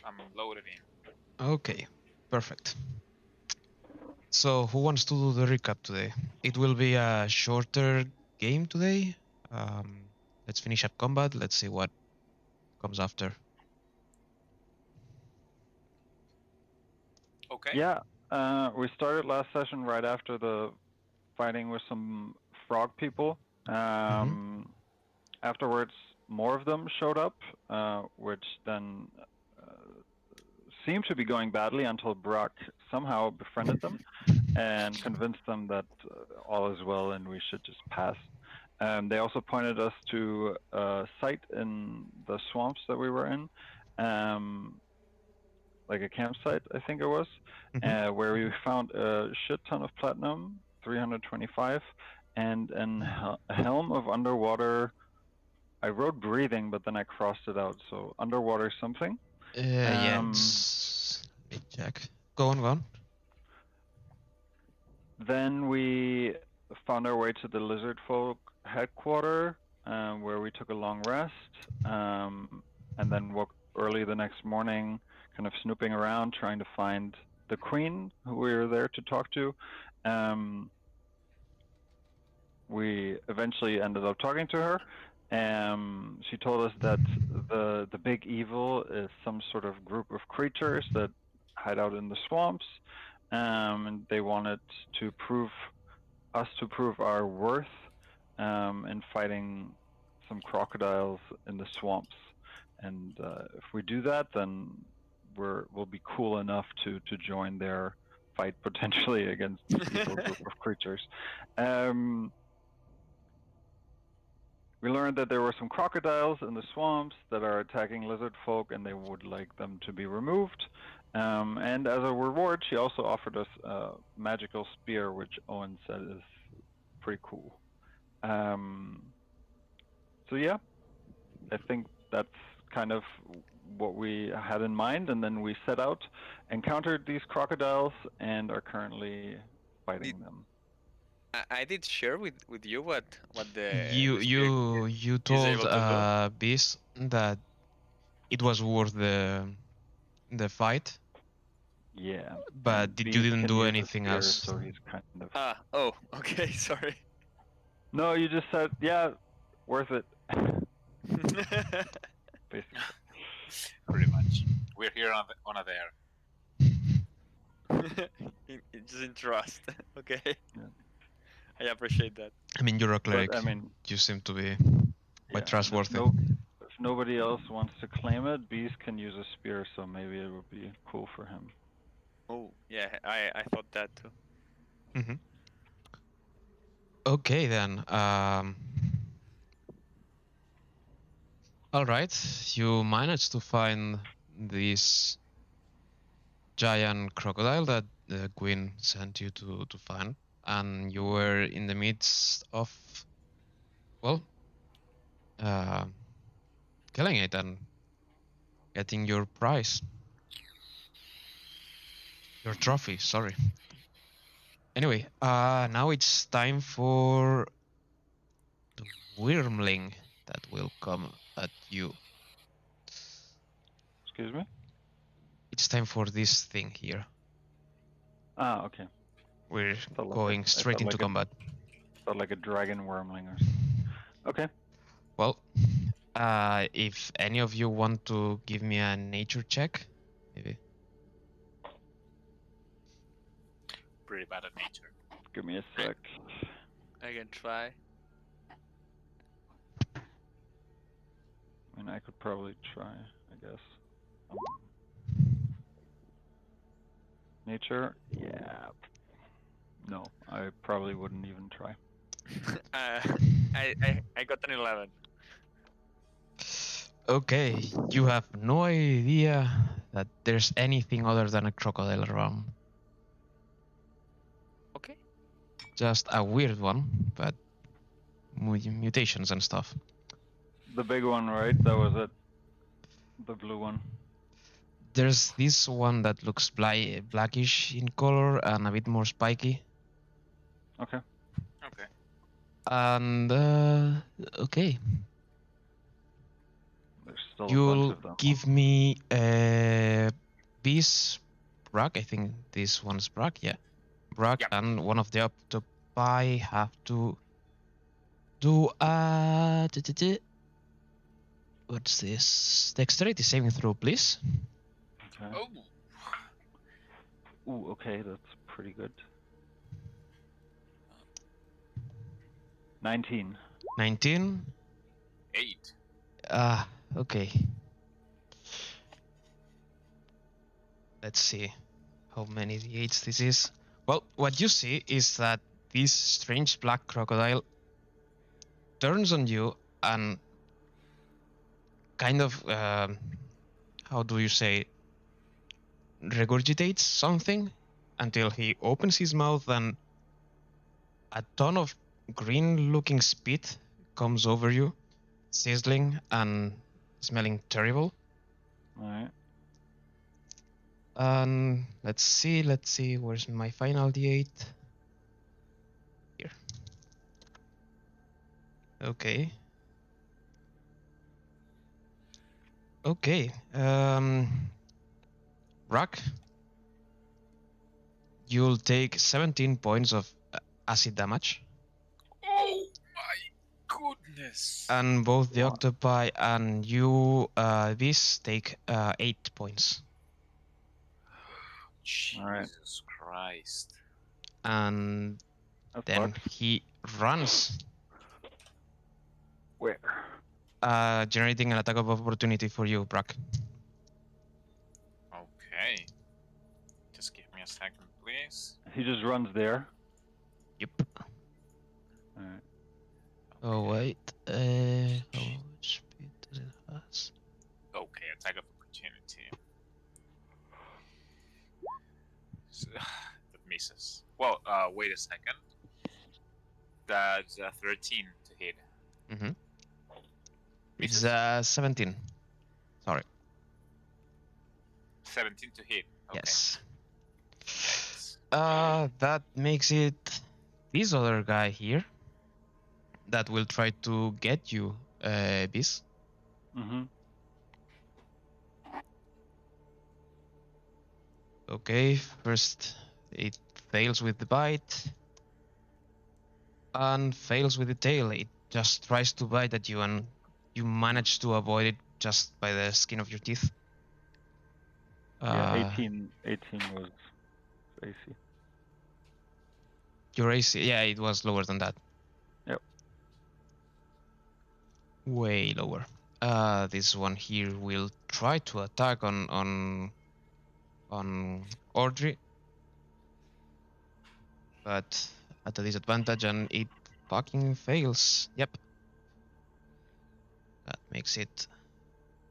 I'm loaded in. Okay, perfect. So who wants to do the recap today? It will be a shorter game today. Let's finish up combat. Let's see what comes after. Okay. Yeah, we started last session right after the fighting with some frog people. Afterwards, more of them showed up, which then seemed to be going badly until Brock somehow befriended them and convinced them that all is well and we should just pass. They also pointed us to a site in the swamps that we were in, like a campsite, I think it was, where we found a shit ton of platinum, 325, and a helm of underwater. I wrote breathing, but then I crossed it out. So underwater something. Yeah, it's... let me check. Go on. Then we found our way to the lizard folk headquarter, where we took a long rest, and then woke early the next morning, kind of snooping around, trying to find the queen who we were there to talk to. We eventually ended up talking to her. She told us that the big evil is some sort of group of creatures that hide out in the swamps, and they wanted to prove our worth in fighting some crocodiles in the swamps. And if we do that, then we'll be cool enough to join their fight potentially against this evil group of creatures. We learned that there were some crocodiles in the swamps that are attacking lizard folk, and they would like them to be removed. And as a reward, she also offered us a magical spear, which Owen said is pretty cool. So yeah, I think that's kind of what we had in mind, and then we set out, encountered these crocodiles, and are currently fighting them. I did share with you what the You is told able to do. Beast that it was worth the fight. Yeah, But you didn't do anything spear, else. so he's kind of. Oh, okay, sorry. No, you just said, yeah, worth it. Basically. Pretty much. We're here on a there. Just in trust. Okay. Yeah. I appreciate that. I mean, you're a cleric. But, I mean, you seem to be quite yeah, trustworthy. if nobody else wants to claim it, Beast can use a spear, so maybe it would be cool for him. Oh, yeah, I thought that too. Mm-hmm. Okay, then. All right, you managed to find this giant crocodile that the queen sent you to find, and you were in the midst of, well, killing it and getting your prize. Your trophy, sorry. Anyway, now it's time for the wormling that will come at you. Excuse me? It's time for this thing here. Okay. We're going straight into combat. Felt like a dragon wormling or something. Okay. Well, if any of you want to give me a nature check, maybe. Pretty bad at nature. Give me a sec. I can try. I mean, I could probably try, I guess. Nature? Yeah. No, I probably wouldn't even try. I got an 11. Okay, you have no idea that there's anything other than a crocodile around. Okay. Just a weird one, but mutations and stuff. The big one, right? That was it. The blue one. There's this one that looks blackish in color and a bit more spiky. Okay. Okay. And okay. There's still a bunch You'll of them. give me this Brack, I think this one's Brack, yeah. Brack Yep. and one of the octopi have to do what's this? Dexterity saving throw, please. Okay. Oh, Ooh, okay, that's pretty good. 19. 19. 8. Okay. Let's see how many d8s this is. Well, what you see is that this strange black crocodile turns on you and kind of, how do you say, regurgitates something until he opens his mouth and a ton of green-looking spit comes over you, sizzling and smelling terrible. All right. And let's see, where's my final d8? Here. Okay. Okay. Rock, you'll take 17 points of acid damage, Oh my goodness. and both the Wow. octopi and you, this take 8 points. Alright. Jesus Christ. And That then sucks. he runs, Where? generating an attack of opportunity for you, Brack. Okay. Just give me a second, please. He just runs there. Yep. Alright. Oh wait, how much speed does it have? Okay, attack of opportunity. That misses. Well, wait a second. That's 13 to hit. Mm-hmm. Misses? It's 17. Sorry. 17 to hit. Okay. Yes. Thanks. That makes it this other guy here that will try to get you, Bis. Mm-hmm. Okay, first it fails with the bite and fails with the tail. It just tries to bite at you and you manage to avoid it just by the skin of your teeth. Yeah, 18 was AC. Your AC, yeah, it was lower than that. Yep. Way lower. This one here will try to attack on Audrey, but at a disadvantage, and it fucking fails. Yep. That makes it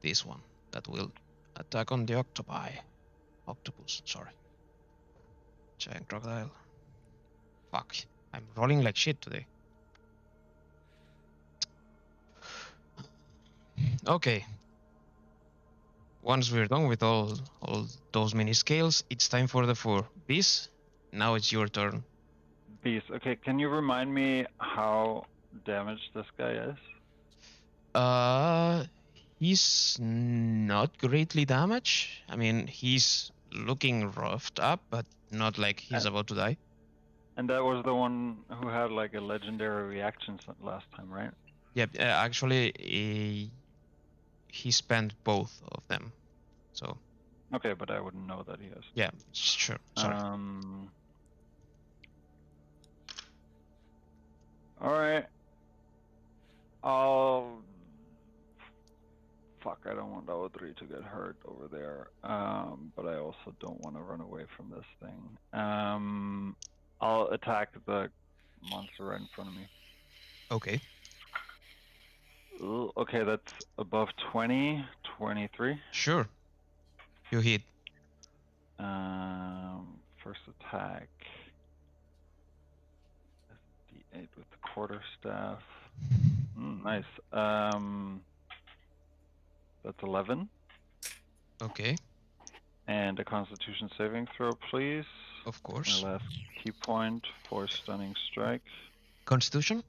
this one that will attack on the octopus. Sorry, giant crocodile. Fuck, I'm rolling like shit today. Okay. Once we're done with all those mini scales, it's time for the 4. This, now it's your turn. Beast. Okay, can you remind me how damaged this guy is? He's not greatly damaged. I mean, he's looking roughed up, but not like he's about to die. And that was the one who had like a legendary reaction last time, right? Yep, actually, he spent both of them. So, Okay, but I wouldn't know that he has. yeah, sure. Sorry. All right. I'll. Fuck, I don't want Audrey to get hurt over there. But I also don't want to run away from this thing. I'll attack the monster right in front of me. Okay. Ooh, okay, that's above 20, 23. Sure. You hit. First attack. D8 with the quarterstaff. Nice. That's 11. Okay. And a Constitution saving throw, please. Of course. My last key point for stunning strike. Constitution?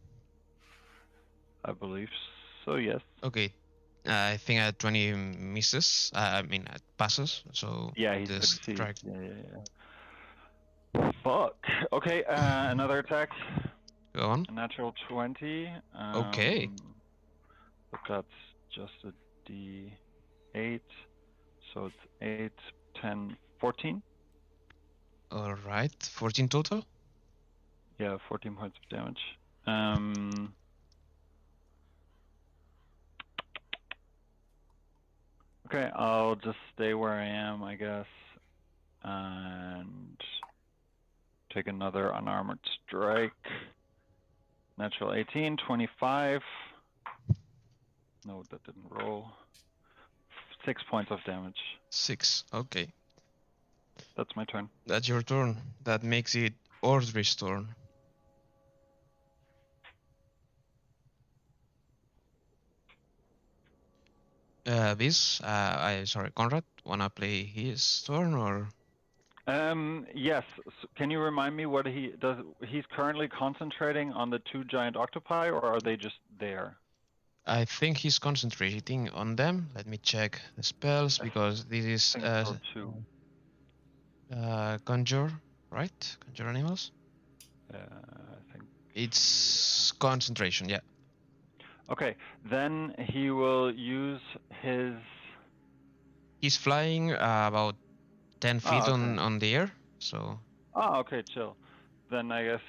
I believe so, yes. Okay. I think at 20 misses. I mean, passes. So Yeah, he the succeeds. strike. Yeah. Fuck. Okay, another attack. Go on. A natural 20. Okay. But that's just a D8. So it's 8, 10, 14. All right. 14 total. Yeah, 14 points of damage. Um, okay, I'll just stay where I am, I guess, and take another unarmored strike. Natural 18, 25. No, that didn't roll. 6 points of damage. 6. Okay. That's my turn. That's your turn. That makes it Ordry's turn. Sorry, Conrad, wanna play his turn or? Yes. Can you remind me what he does? He's currently concentrating on the 2 giant octopi, or are they just there? I think he's concentrating on them. Let me check the spells because this is I think so too. conjure, right? Conjure animals. I think. It's concentration, yeah. Okay, then he will use his. He's flying about 10 feet Oh, okay. on the air, so. Oh, okay, chill. Then I guess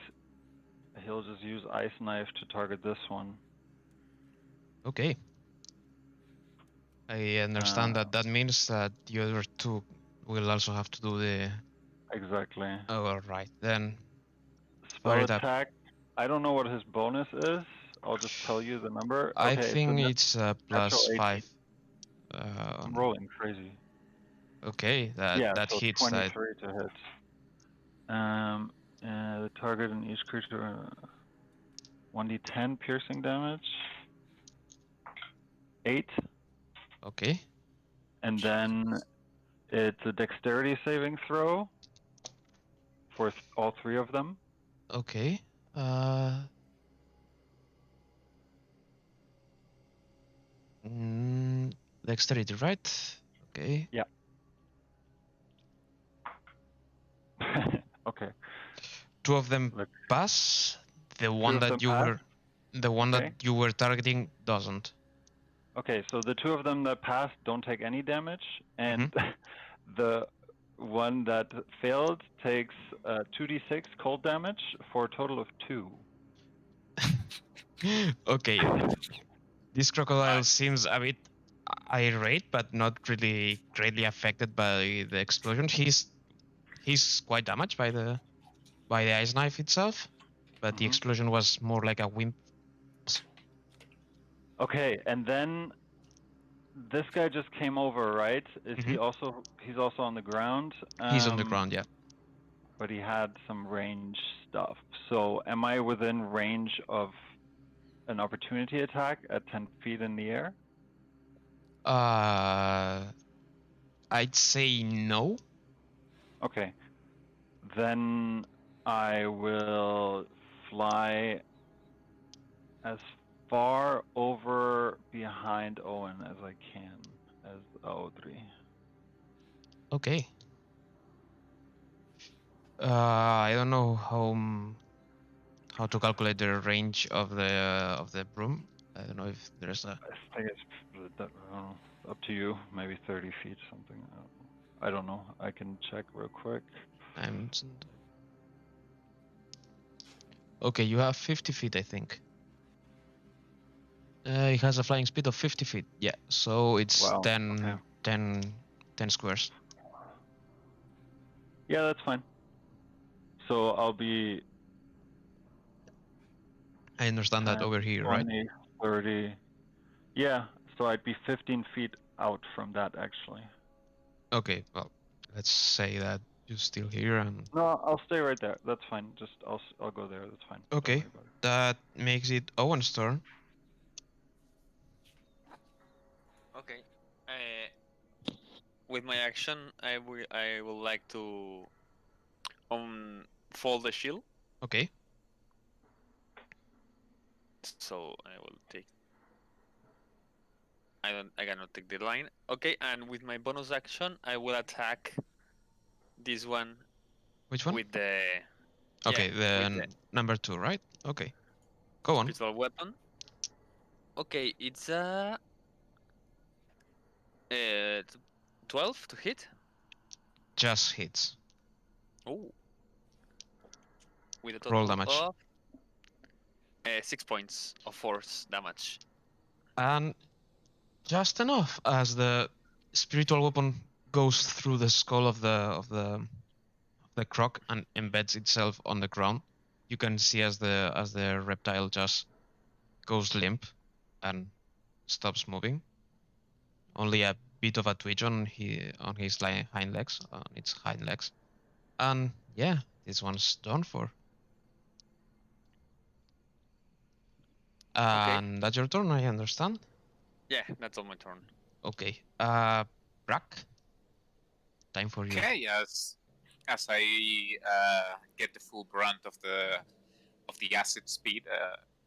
he'll just use ice knife to target this one. Okay. I understand that means that the other two will also have to do the. Exactly. Oh, all right then. Spell Fire it up. attack. I don't know what his bonus is. I'll just tell you the number. I Okay, it's a think it's natural plus 18. 5. I'm rolling crazy. Okay, Yeah, that so hits. 23 to hit. The target and each creature 1d10 piercing damage. 8. Okay. And then it's a dexterity saving throw for all 3 of them. Okay. Dexterity, right? Okay. Yeah. Okay. 2 of them Look, pass. The 2 one of them that you pass. that you were targeting doesn't. Okay, so the 2 of them that pass don't take any damage, and the one that failed takes 2d6 cold damage for a total of 2. Okay. This crocodile seems a bit irate, but not really greatly affected by the explosion. He's quite damaged by the ice knife itself, but the explosion was more like a whim. Okay, and then this guy just came over, right? Is he also? He's also on the ground. He's on the ground, yeah. But he had some range stuff. So am I within range of an opportunity attack at 10 feet in the air? I'd say no. Okay. Then I will fly as far over behind Owen as I can as Audrey. Okay. I don't know how to calculate the range of the broom. I don't know if there's a. I think it's up to you. Maybe 30 feet, something. I don't know. I can check real quick. Okay, you have 50 feet, I think. It has a flying speed of 50 feet. Yeah, so it's Wow. 10, Okay. 10 squares. Yeah, that's fine. So I'll be. I understand 10, that over here, 20, right? 30. Yeah, so I'd be 15 feet out from that actually. Okay, well, let's say that you're still here and. No, I'll stay right there. That's fine. Just I'll go there. That's fine. Don't Okay, worry about it. that makes it Owen's turn. Okay. With my action, I would like to fold the shield. Okay. So I will take. I cannot take the line. Okay, and with my bonus action, I will attack this one Which one? with the Okay, with the number 2, right? Okay. Go on. spiritual weapon. Okay, it's 12 to hit. Just hits. Oh, with a Roll total damage. of 6 points of force damage. And just enough as the spiritual weapon goes through the skull of the croc and embeds itself on the ground. You can see as the reptile just goes limp and stops moving. Only a bit of a twitch on his hind legs, on its hind legs. And yeah, this one's done for. Okay. And that's your turn, I understand. Yeah, that's on my turn. Okay. Brack. Time for you. Okay, as I get the full brunt of the acid speed,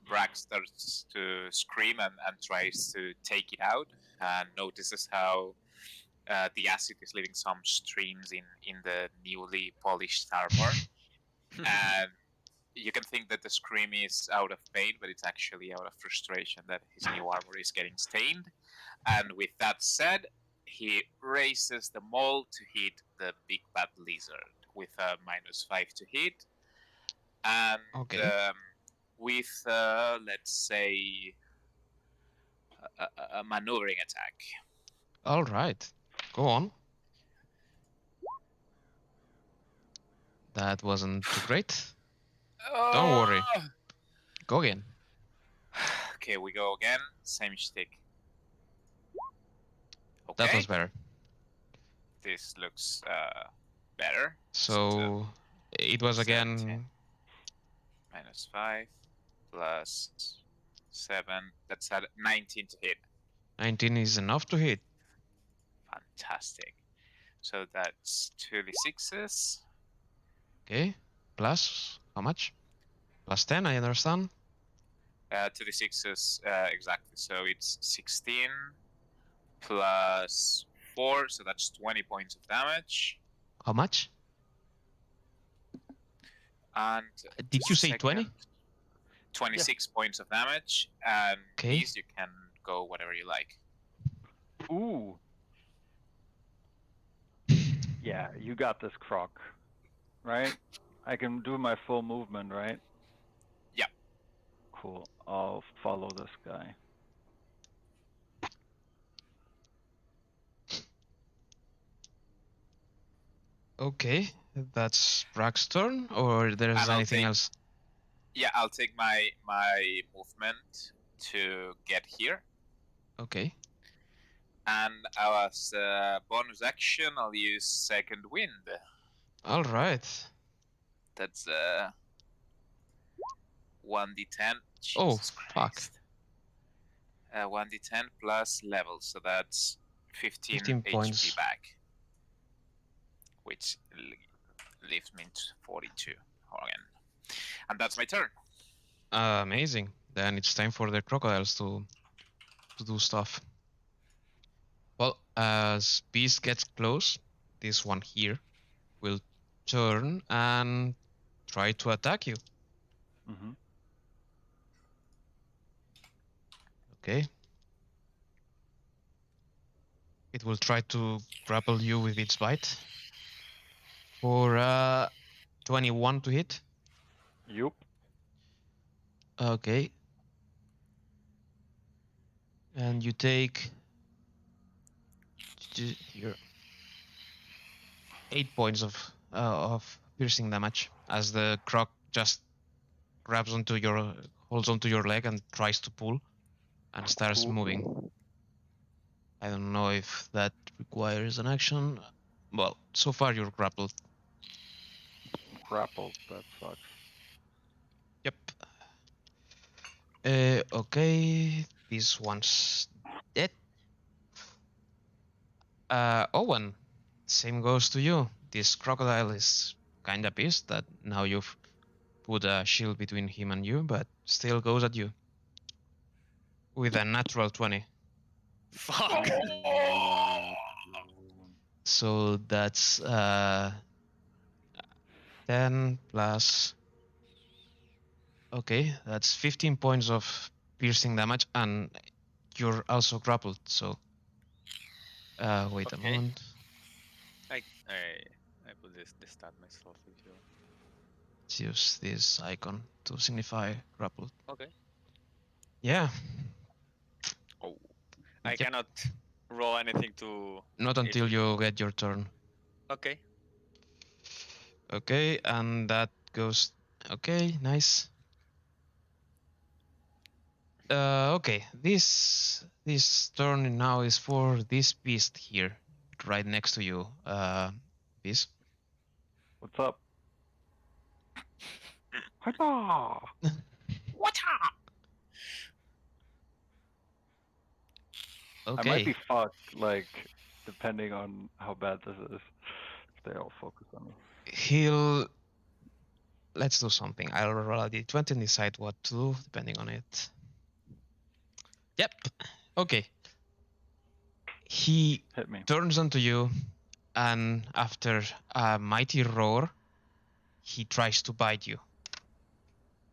Brack starts to scream and tries to take it out, and notices how the acid is leaving some streams in the newly polished armor, and you can think that the scream is out of pain, but it's actually out of frustration that his new armor is getting stained. And with that said, he raises the maul to hit the big bad lizard with a -5 to hit, and Okay. with let's say a maneuvering attack. All right. Go on. That wasn't too great. Don't worry. Go again. Okay, we go again. Same shtick. That Okay, was better. this looks better. So it was 17 again -5 plus 7. That's at 19 to hit. 19 is enough to hit. Fantastic. So that's 2d6s. Okay. Plus how much? Plus 10, I understand. 2d6s exactly. So it's 16 plus 4, so that's 20 points of damage. How much? And Did you say 20? 26 points of damage. And Okay. these you can go whatever you like. Ooh. Yeah, you got this, Croc. Right? I can do my full movement, right? Yeah. Cool. I'll follow this guy. Okay. That's Brack's turn, or there's And I'll anything take- else? Yeah, I'll take my movement to get here. Okay. And as a bonus action, I'll use Second Wind. All right. That's 1d10. Oh, Jesus fuck. Christ. 1d10 plus level, so that's 15, 15 HP points. back. Which leaves me to 42 again. And that's my turn. Amazing. Then it's time for the crocodiles to do stuff. Well, as Beast gets close, this one here will turn and try to attack you. Mm-hmm. Okay. It will try to grapple you with its bite. For 21 to hit. Yup. Okay. And you take here 8 points of piercing damage as the croc just grabs holds onto your leg and tries to pull and starts Cool. moving. I don't know if that requires an action. Well, so far you're grappled. Grappled. That sucks. Yep. Okay, this one's dead. Owen, same goes to you. This crocodile is kinda pissed that now you've put a shield between him and you, but still goes at you with a natural 20. Fuck. So that's 10 plus. Okay, that's 15 points of piercing damage, and you're also grappled. So, wait a Okay. moment. I put this stat myself if you. Let's use this icon to signify grappled. Okay. Yeah. Oh. I Yep. cannot roll anything to. Not until you get your turn. Okay. Okay, and that goes. Okay, nice. Okay, this turn now is for this beast here, right next to you. Beast. What's up? Hi-da! I might be Okay, fucked, like, depending on how bad this is. If they all focus on me. he'll. Let's do something. I'll roll a d20 and decide what to do depending on it. Yep. Okay. He Hit me. turns onto you, and after a mighty roar, he tries to bite you.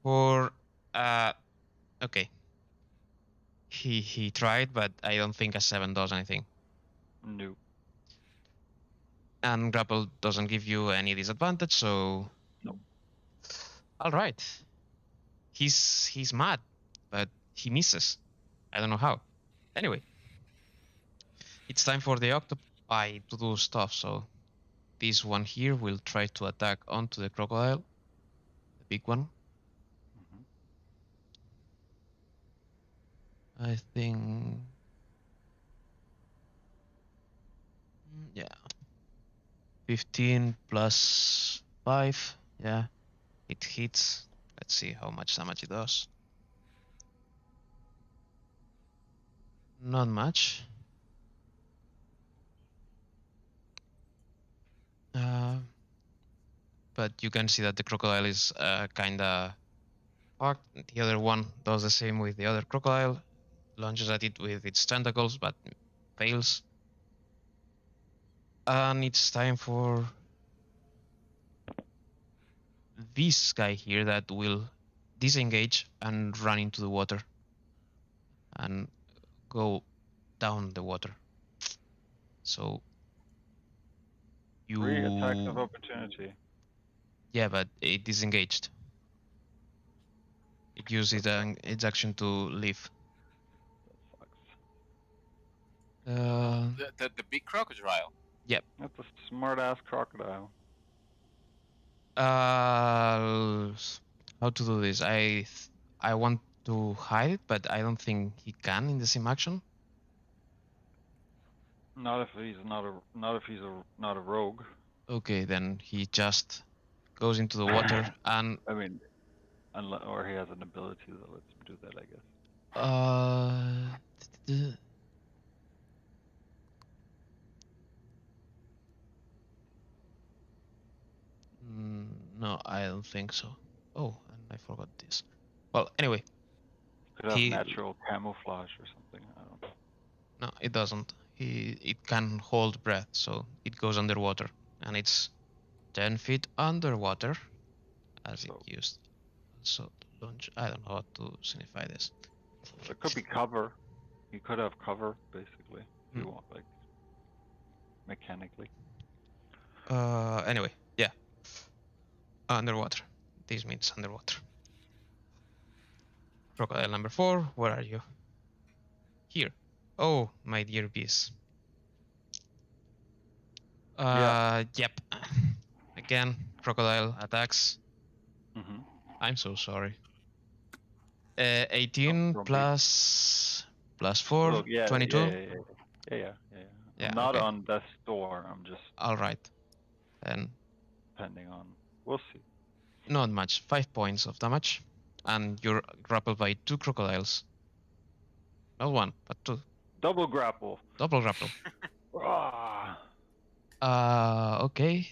For okay. He tried, but I don't think a 7 does anything. Nope. And grapple doesn't give you any disadvantage, so Nope. all right. He's mad, but he misses. I don't know how. Anyway, it's time for the octopi to do stuff. So this one here will try to attack onto the crocodile, the big one. Mhm. I think, yeah, 15 plus 5. Yeah, it hits. Let's see how much damage it does. Not much. But you can see that the crocodile is kind of fucked. The other one does the same with the other crocodile, launches at it with its tentacles, but fails. And it's time for this guy here that will disengage and run into the water and go down the water. So Three attacks of you, opportunity. yeah, but it disengaged. It used its action to leave. That sucks. The big crocodile. That's a smart ass crocodile. Uh, how to do this? I want to hide it, but I don't think he can in the same action. Not if he's not a rogue. Okay, then he just goes into the water and I mean, or he has an ability that lets him do that, I guess. no, I don't think so. Oh, and I forgot this. Well, anyway, Could have natural camouflage or something. I don't know. no, it doesn't. It can hold breath, so it goes underwater, and it's 10 feet underwater, as So it used. So launch. I don't know how to signify this. there could be cover. You could have cover, basically, if you want, like, mechanically. Anyway, yeah, underwater. This means underwater. Crocodile number 4, where are you? Here. Oh, my dear beast. Yep. Again, crocodile attacks. Mm-hmm. I'm so sorry. 18 Don't be. plus 4, Look, yeah, 22. yeah. Yeah, I'm not okay. on death's door. I'm just All right. Then depending on. We'll see. not much. 5 points of damage, and you're grappled by 2 crocodiles. Not 1, but 2. Double grapple. Double grapple. Ah. Okay.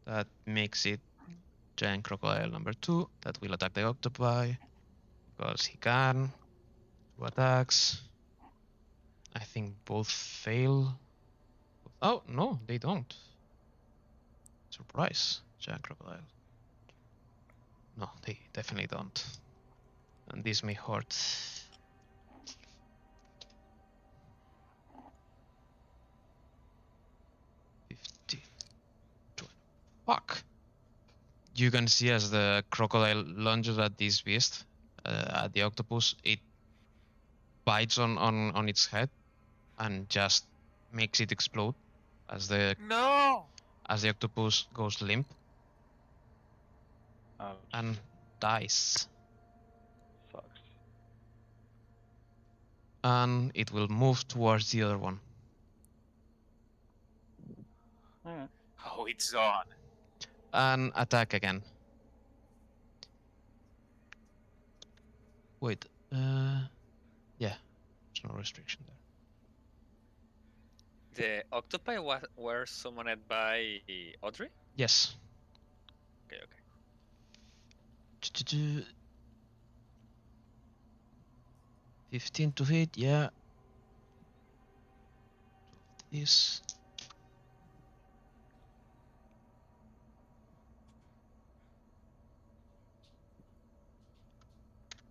That makes it giant crocodile number 2 that will attack the octopi because he can. 2 attacks. I think both fail. Oh, no, they don't. Surprise, giant crocodile. No, they definitely don't. And this may hurt. 15, 20. Fuck! You can see as the crocodile lunges at this beast, at the octopus, it bites on its head and just makes it explode as the No. octopus goes limp Ouch. and dies. Sucks. And it will move towards the other one. Alright. Oh, it's on. And attack again. Wait, yeah, there's no restriction there. The octopi were summoned by Audrey? Yes. Okay, okay. 15 to hit, yeah. This.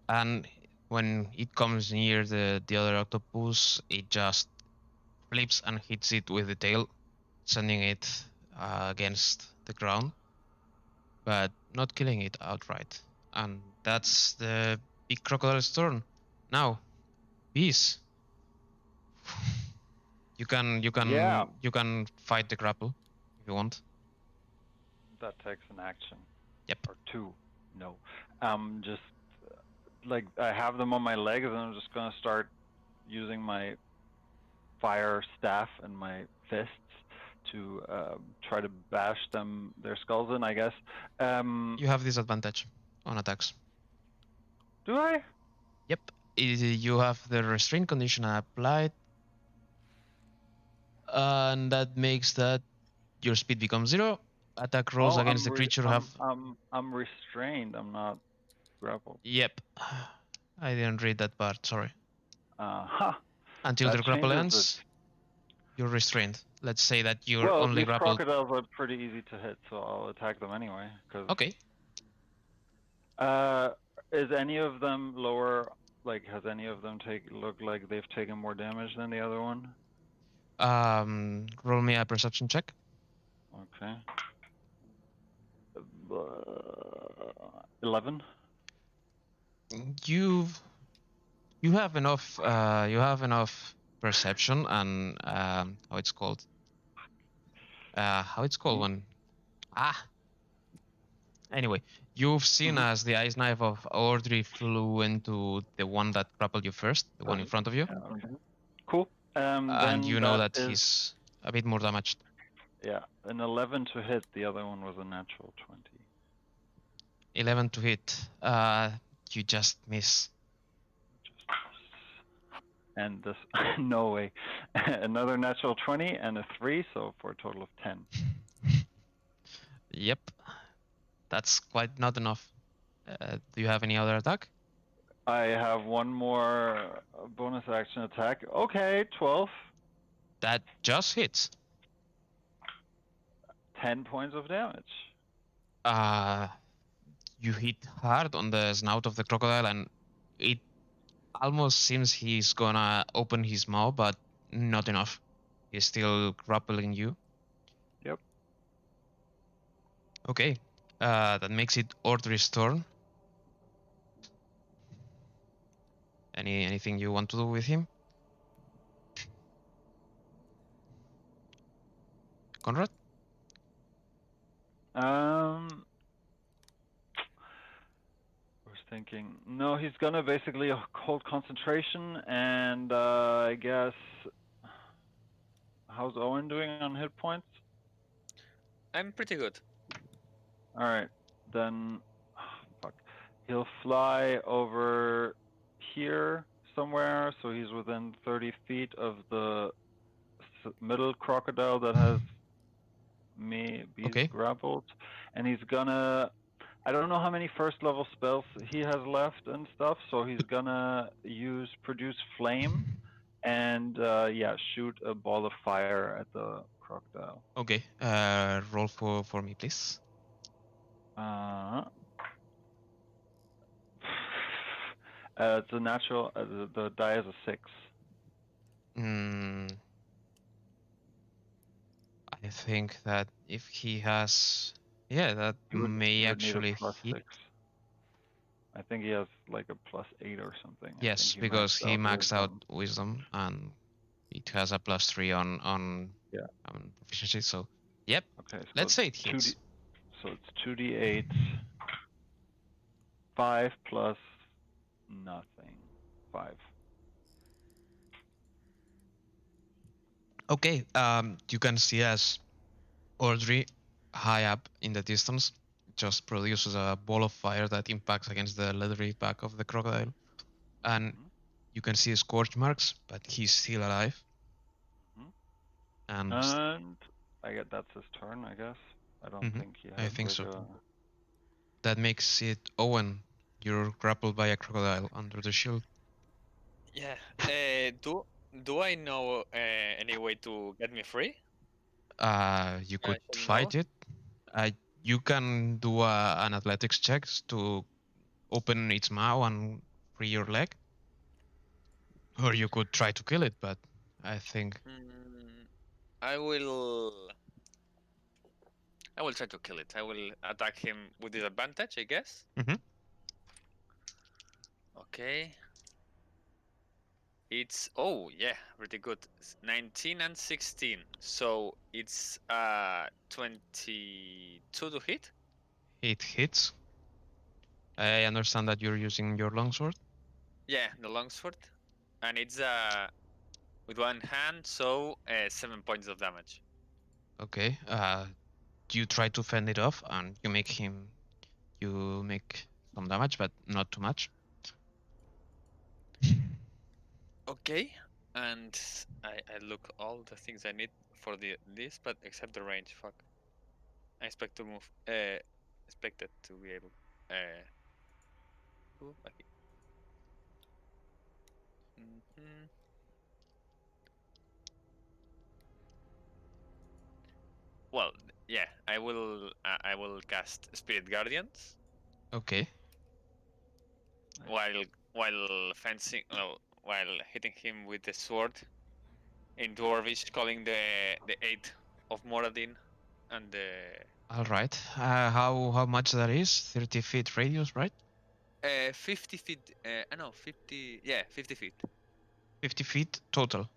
And when it comes near the other octopus, it just flips and hits it with the tail, sending it against the ground, but not killing it outright. And that's the big crocodile's turn. Now, bees. You can fight the grapple if you want. That takes an action. Yep. Or two. No. Just like I have them on my legs, and I'm just gonna start using my fire staff and my fists to try to bash their skulls in, I guess. You have disadvantage on attacks. Do I? Yep. You have the restraint condition applied, and that makes that your speed becomes 0. Attack rolls against the creature have. I'm restrained. I'm not grappled. Yep. I didn't read that part. Sorry. Huh. Until That the grapple changes ends, you're restrained. Let's say that you're Well, only these grappled. crocodiles are pretty easy to hit, so I'll attack them anyway. Cause, Okay. is any of them lower? Like, has any of them look like they've taken more damage than the other one? Roll me a perception check. Okay. 11. You have enough. You have enough perception and how it's called. How it's called when. Anyway, you've seen as the ice knife of Audrey flew into the one that grappled you first, the one in front of you. Yeah, okay. Cool. And then you know that is, he's a bit more damaged. Yeah, an 11 to hit. The other one was a natural 20. 11 to hit. You just miss. And this, no way. Another natural 20 and a 3, so for a total of 10. Yep. That's quite not enough. Do you have any other attack? I have one more bonus action attack. Okay, 12. That just hits. 10 points of damage. You hit hard on the snout of the crocodile, and it almost seems he's gonna open his mouth, but not enough. He's still grappling you. Yep. Okay. That makes it Audrey's turn. Anything you want to do with him? Conrad? I was thinking, no, he's gonna basically hold concentration, and I guess, how's Owen doing on hit points? I'm pretty good. All right, then, fuck, he'll fly over here somewhere, so he's within 30 feet of the middle crocodile that has me grappled, and he's gonna, I don't know how many first level spells he has left and stuff, so he's gonna use produce flame And yeah, shoot a ball of fire at the crocodile. Okay. Roll for me, please. Uh, it's a natural. The die is a 6. Mm, I think that if he has, yeah, that You may would need a actually plus hit. 6. I think he has like a plus 8 or something. I Yes, think he because maxed he out maxed out wisdom. wisdom and it has a +3 on Yeah. proficiency. So, yep. Okay, so Let's say it it's 2d. hits. So it's 2d8. 5 plus nothing. 5. Okay. You can see as Audrey, high up in the distance, just produces a ball of fire that impacts against the leathery back of the crocodile, and Mhm. you can see scorch marks, but he's still alive. Mhm. And And I get that's his turn, I guess. I don't Mhm, think he I has think like so. a. That makes it Owen. You're grappled by a crocodile under the shield. Yeah. Do I know any way to get me free? You could Should know. fight it. You can do an athletics check to open its mouth and free your leg, or you could try to kill it. But I think Mm, I will. I will try to kill it. I will attack him with disadvantage, I guess. Mhm. Okay. It's yeah, really good. 19 and 16. So it's 22 to hit. it hits. I understand that you're using your longsword. Yeah, the longsword, and it's with one hand, so 7 points of damage. Okay. You try to fend it off, and you make some damage, but not too much. Okay, and I look all the things I need for this, but except the range. Fuck. I expect to move. Expected to be able. Ooh, aquí. Mhm. Well, yeah, I will. I will cast Spirit Guardians Okay. Nice. while fencing. Well, while hitting him with the sword in Dwarvish, calling the aid of Moradin and the All right. How much that is? 30 feet radius, right? 50 feet. No, 50. Yeah, 50 feet 50 feet total.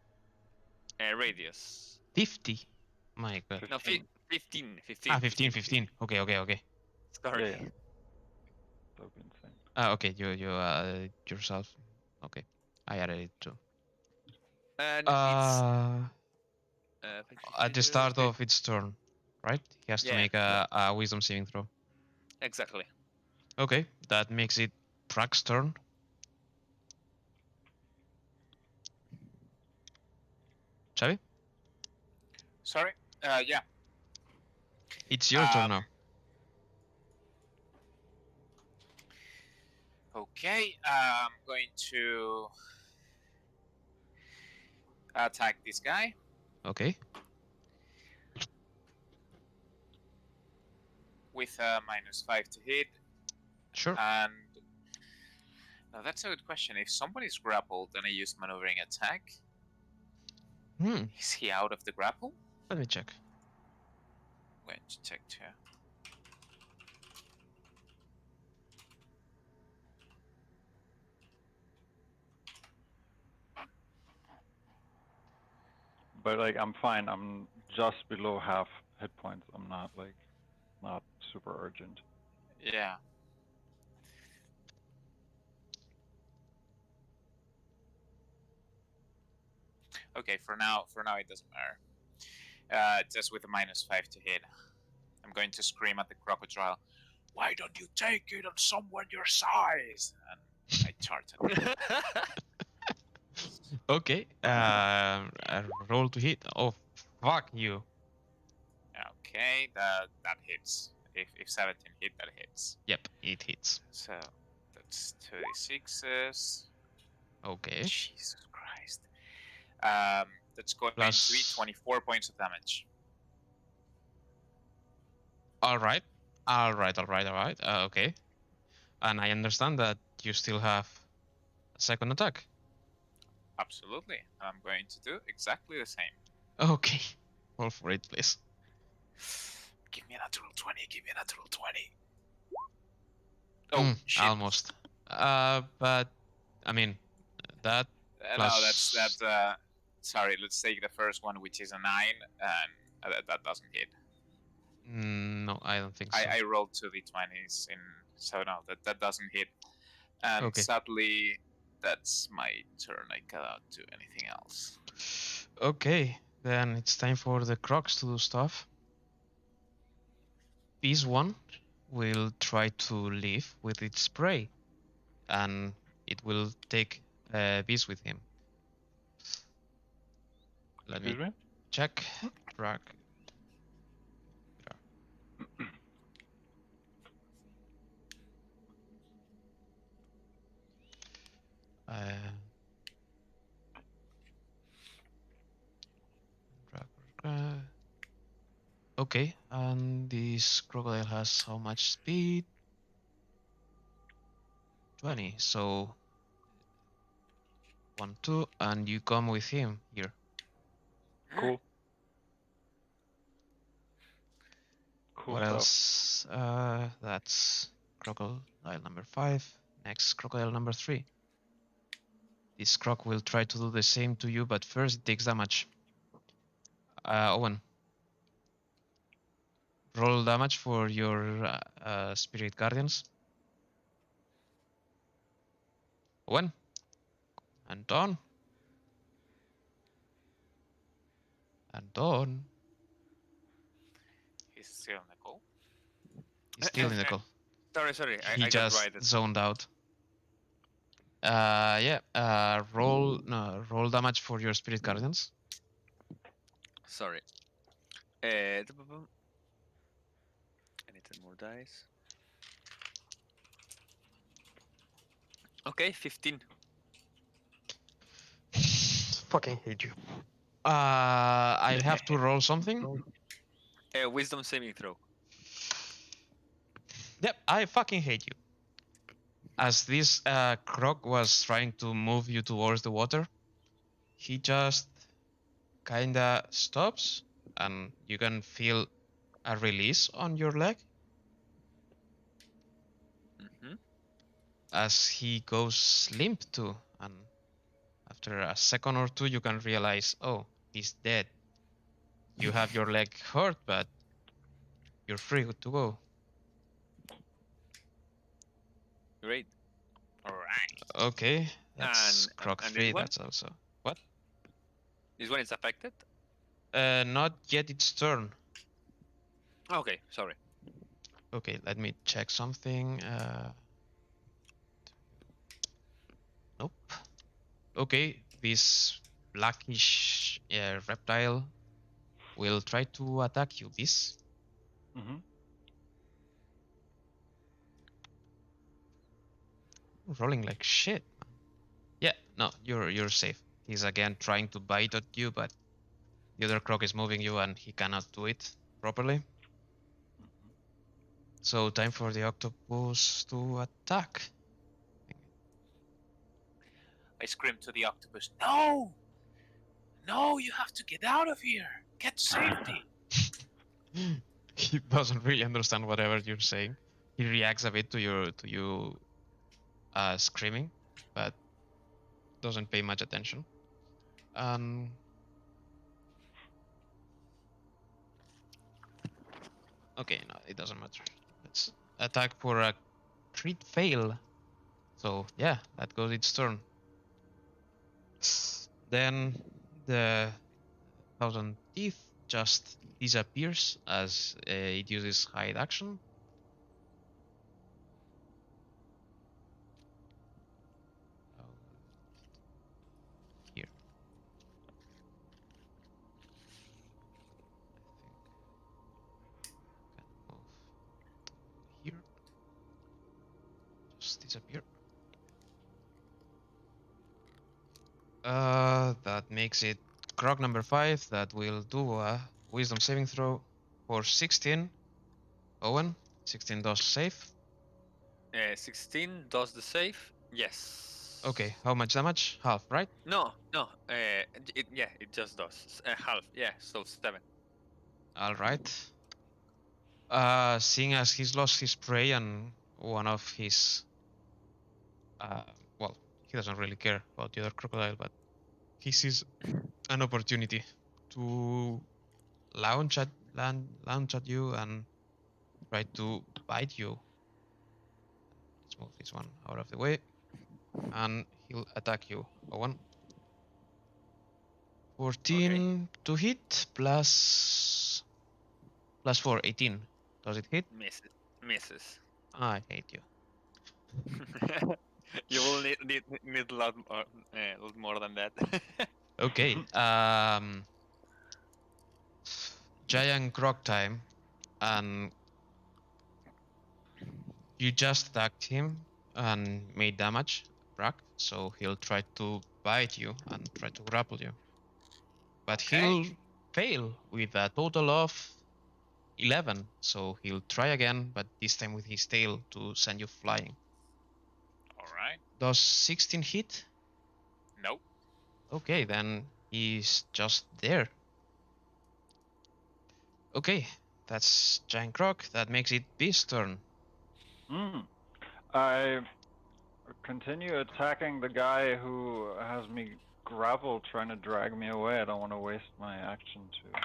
radius. 50. My God. No, 15. 15. 15. 15, 15. 15. Okay, okay, okay. Sorry. Yeah. That would be insane. Okay, you yourself. Okay, I added it too. And it's Uh, 50 at feet. the start of its turn, right? He has to Yeah, make a wisdom saving throw. exactly. Okay, that makes it Prax's turn. Xavi, Sorry. Yeah. it's your turn Um, now. okay. I'm going to attack this guy Okay, with a -5 to hit. sure. And now that's a good question. If somebody's grappled and I use maneuvering attack, is he out of the grapple? Let me check. I'm going to check too. But like I'm fine. I'm just below half hit points. I'm not like not super urgent. Yeah. Okay, for now it doesn't matter. Just with a -5 to hit. I'm going to scream at the crocodile, "Why don't you take it on someone your size?" And I charge it. Okay, roll to hit. Oh, fuck you. Okay, that hits. If 17 hit, that hits. Yep, it hits. So that's 36s. Okay. Jesus Christ. That's going to be Plus- 24 points of damage. All right. Okay. And I understand that you still have a second attack. Absolutely. I'm going to do exactly the same. Okay. Roll for it, please. Give me a natural 20. Give me a natural 20. Oh, shit. Almost. But I mean, that No, plus- that's sorry, let's take the first one, which is a 9, and that doesn't hit. No, I don't think so. I rolled 2d20s, so no, that doesn't hit. And Okay. sadly, that's my turn. I cannot do anything else. Okay, then it's time for the crocs to do stuff. This one will try to leave with its prey, and it will take bees with him. Let Excuse me? check. Drag. Drag. Okay, and this crocodile has how much speed? 20. So 1, 2, and you come with him here. Cool. Cool What stuff. else? That's crocodile number 5. Next, crocodile number 3. This croc will try to do the same to you, but first it takes damage. Owen, roll damage for your spirit guardians. Owen, Anton, Anton. He's still in the call. He's still in the call. Sorry. He I got just righted. zoned out. Yeah. Roll damage for your spirit guardians. Sorry. I need 10 more dice. Okay, 15. Fucking hate you. I have to roll something. Wisdom saving throw. Yep, I fucking hate you. As this croc was trying to move you towards the water, he just kinda stops, and you can feel a release on your leg Mm-hmm. as he goes limp too. And after a second or two, you can realize, oh, he's dead. You have your leg hurt, but you're free to go. Great. All right. Okay, that's croc and 3. this one? That's also what? This one is affected? Not yet its turn. Okay, sorry. Okay, let me check something. Nope. Okay, this blackish reptile will try to attack you, Beast. Mm-hmm. Rolling like shit. Yeah, no, you're safe. He's again trying to bite at you, but the other croc is moving you and he cannot do it properly. So time for the octopus to attack. I scream to the octopus, "No! No, you have to get out of here! Get to safety!" He doesn't really understand whatever you're saying. He reacts a bit to you screaming, but doesn't pay much attention. Okay, no, it doesn't matter. Let's attack for a crit fail. So yeah, that goes its turn. Then the thousand teeth just disappears as it uses hide action. Here. I think can move to here. Just disappear. That makes it Krog number 5. That will do a wisdom saving throw for 16. Owen, 16 does save. 16 does the save. Yes. Okay, how much damage? Half, right? No. It just does half. Yeah, so 7. All right. Seeing as he's lost his prey and one of his, well, he doesn't really care about the other crocodile, but he sees an opportunity to launch at you and try to bite you. Let's move this one out of the way, and he'll attack you. Owen. 14 to hit plus 4, 18. Does it hit? Misses. I hate you. You will need a lot more than that. Okay. Giant croc time, and you just attacked him and made damage, Brack. So he'll try to bite you and try to grapple you, but Okay. he'll fail with a total of 11. So he'll try again, but this time with his tail to send you flying. All right. Does 16 hit? Nope. Okay, then he's just there. Okay, that's Giant Croc. That makes it Beast's turn. I continue attacking the guy who has me grappled, trying to drag me away. I don't want to waste my action to.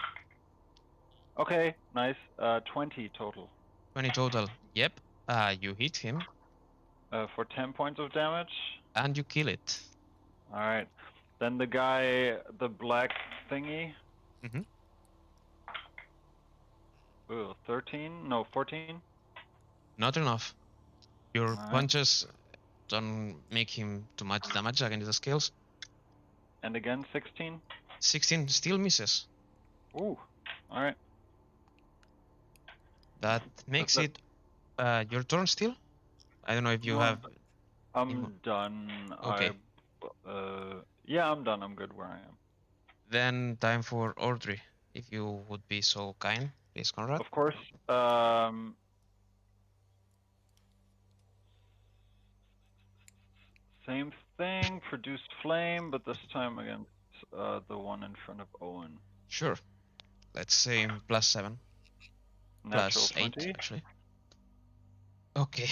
Okay, nice. 20 total. 20 total. Yep. You hit him For 10 points of damage. and you kill it. All right. Then the guy, the black thingy. Mhm. Ooh, 13? No, 14. Not enough. Your Alright. punches don't make him too much damage against the scales. And again, 16. 16 still misses. Ooh. All right. That makes That's it your turn still. I don't know if you No, have. I'm done. Okay. Yeah, I'm done. I'm good where I am. Then time for Audrey, if you would be so kind, please, Conrad. Of course. Same thing. Produce flame, but this time against the one in front of Owen. Sure. Let's say +7. Natural +8 20. actually. Okay.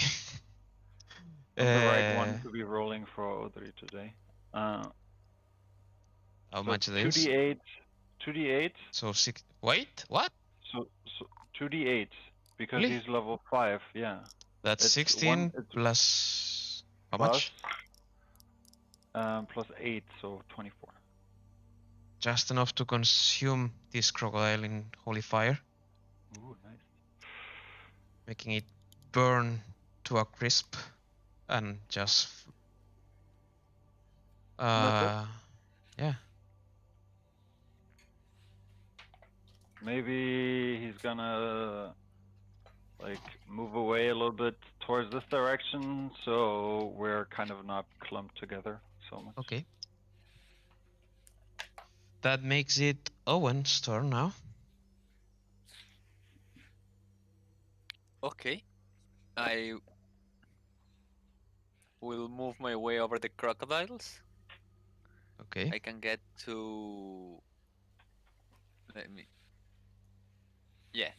I'm the right one to be rolling for Audrey today. How So much it it's is? 2d8. 2d8. So 6. Wait, what? So 2d8 because Really? he's level 5. Yeah. That's It's 16 it's plus how plus, much? plus 8, so 24. Just enough to consume this crocodile in holy fire, Ooh, nice. making it burn to a crisp and just That's it. yeah. Maybe he's gonna like move away a little bit towards this direction, so we're kind of not clumped together so much. Okay. That makes it Owen's turn now. Okay. I will move my way over the crocodiles. Okay. I can get to. Let me. Yeah.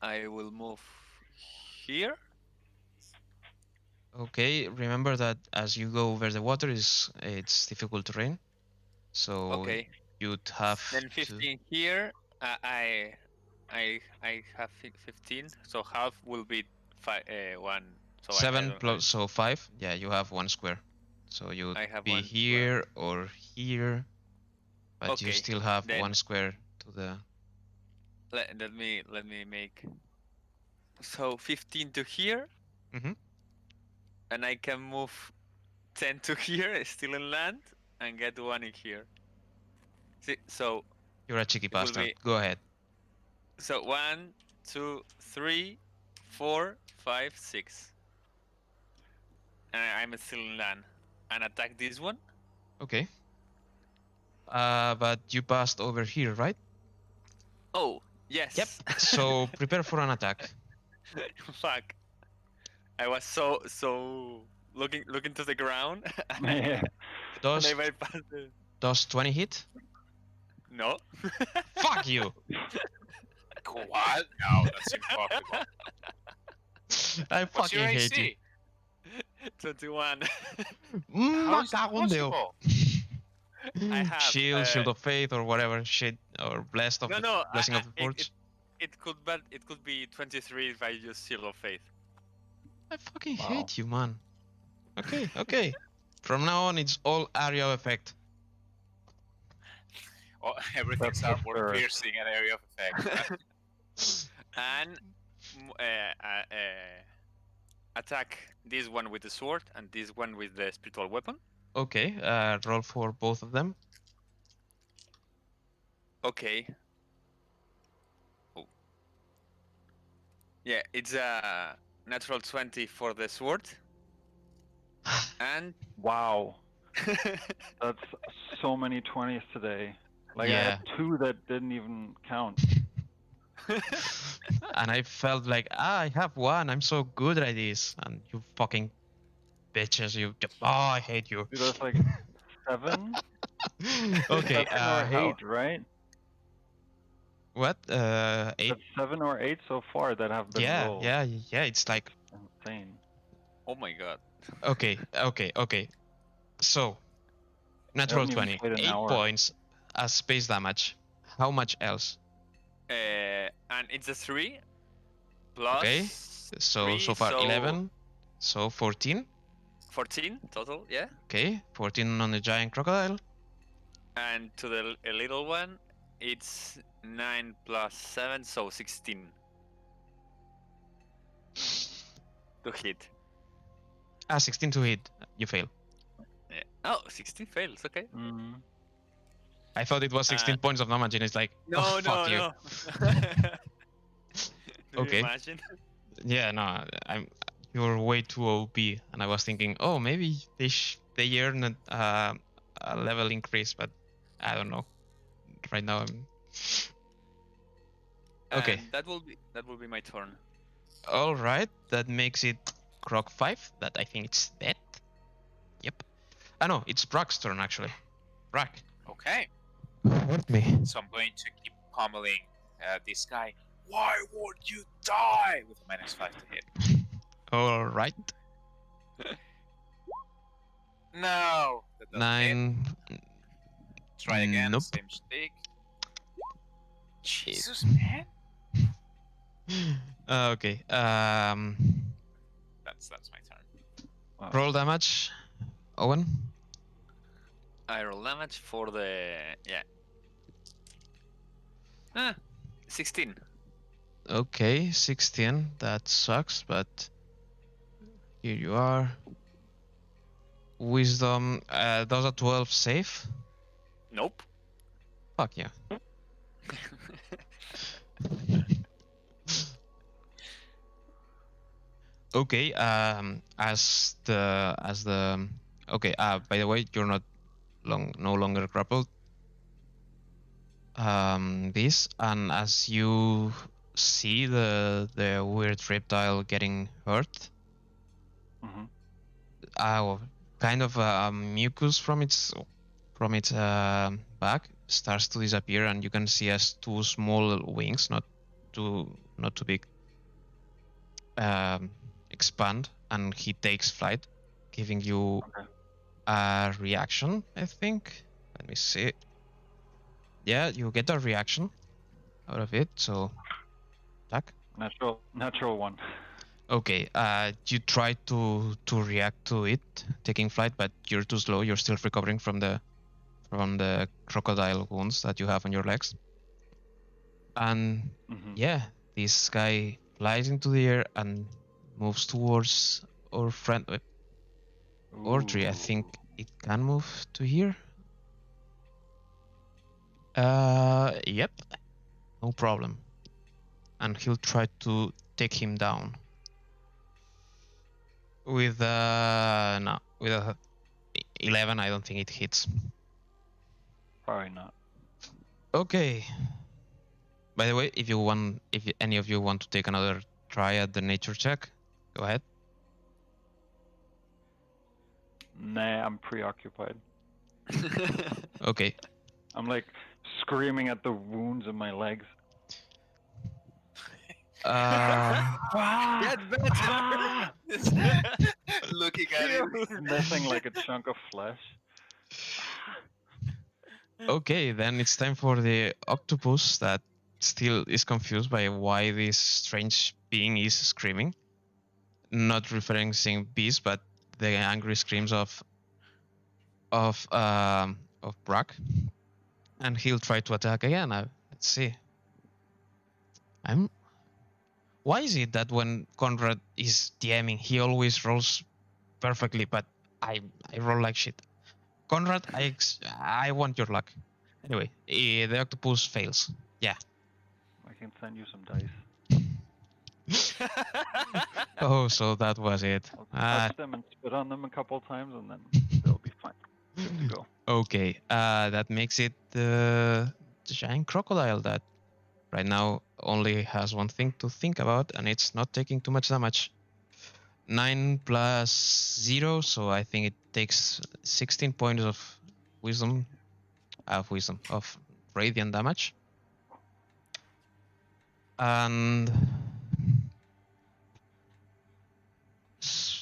I will move here. Okay. Remember that as you go over the water, it's difficult terrain, so Okay. you'd have Then 15 here. I have 15, so half will be 1. to So 7 plus so 5. Yeah, you have 1 square. So you'd I have be 1 here or here, but you Okay, still have then 1 square to the. let me make. So 15 to here. Mhm. And I can move 10 to here, still in land, and get 1 in here. See, so You're a cheeky it will bastard. be Go ahead. so 1, 2, 3, 4, 5, 6. And I'm still in land. And attack this one. Okay. But you passed over here, right? Oh, yes. Yep. So prepare for an attack. Fuck. I was so looking to the ground. Yeah. Does and I bypassed it. does 20 hit? No. Fuck you! What? No, that's impossible. I What's your fucking hate you. AC? 21. How is that Cagondeo. possible? I have, Shield of Faith, or whatever shit, or Blessing no, of no. the Forge. It could be 23 if I use Seal of Faith. I fucking Wow. hate you, man. Okay, okay. From now on, it's all area of effect. Oh, everything's That's the armor spirit. piercing and area of effect. And attack this one with the sword and this one with the spiritual weapon. Okay, roll for both of them. Okay. Oh. Yeah, it's a natural 20 for the sword. And Wow. That's so many 20s today. Like I Yeah. had 2 that didn't even count. And I felt like, I have one. I'm so good at this. And you fucking bitches, you. Oh, I hate you. Dude, that's like 7? Okay, 7 or how? 8, right? What? 8? That's 7 or 8 so far that have been Yeah, rolled. yeah. It's like, Insane. oh my god. okay. So, natural haven't even 20. played an 8 hour. points as space damage. How much else? And it's a 3 plus Okay. So 3, so far so 11. So 14. 14 total, yeah. Okay, 14 on the giant crocodile. And to the a little one, it's 9 plus 7, so 16 to hit. 16 to hit. You fail. Yeah. Oh, 16 fails, okay. Mm. I thought it was 16 points of damage, and it's like, No, oh, fuck you. no. Do Okay. you imagine? Yeah, no, you're way too OP, and I was thinking, oh, maybe they earn a level increase, but I don't know. Right now, I'm okay. And that will be my turn. All right, that makes it Croc 5. That I think it's dead. Yep. I know it's Brack's turn actually. Brack. Okay, Hurt me. so I'm going to keep pummeling this guy. Why won't you die? With a -5 to hit. All right. No, that doesn't hit. 9. Try again. Nope. Same stick. Jesus, man. Okay. That's my turn. Wow. Roll damage. Owen. I roll damage for the 16. Okay, 16. That sucks, but here you are. Wisdom. Does a 12 save? Nope. Fuck yeah. Okay. As the. Okay. By the way, you're no longer grappled. This, and as you see the weird reptile getting hurt, Mhm. kind of mucus from its back starts to disappear, and you can see as 2 small wings, not too big, expand, and he takes flight, giving you Okay. a reaction, I think. Let me see. Yeah, you get a reaction out of it, so attack. Natural 1. Okay, you try to react to it taking flight, but you're too slow. You're still recovering from the crocodile wounds that you have on your legs. And Mhm. yeah, this guy flies into the air and moves towards our friend Audrey. I think it can move to here. Yep, no problem. And he'll try to take him down with 11. I don't think it hits. Probably not. Okay. By the way, if any of you want to take another try at the nature check, go ahead. Nah, I'm preoccupied. Okay. I'm like screaming at the wounds in my legs. Get better! Looking at it. Sniffing like a chunk of flesh. Okay, then it's time for the octopus that still is confused by why this strange being is screaming. Not referencing bees, but the angry screams of Brack. And he'll try to attack again. Let's see. Why is it that when Conrad is DMing, he always rolls perfectly, but I roll like shit? Conrad, I want your luck. Anyway, the octopus fails. Yeah. I can send you some dice. Oh, so that was it. I'll touch them and spit on them a couple times, and then they'll be fine. Good to go. Okay, that makes it the giant crocodile that right now only has one thing to think about, and it's not taking too much damage. 9 plus 0, so I think it takes 16 points of of radiant damage. And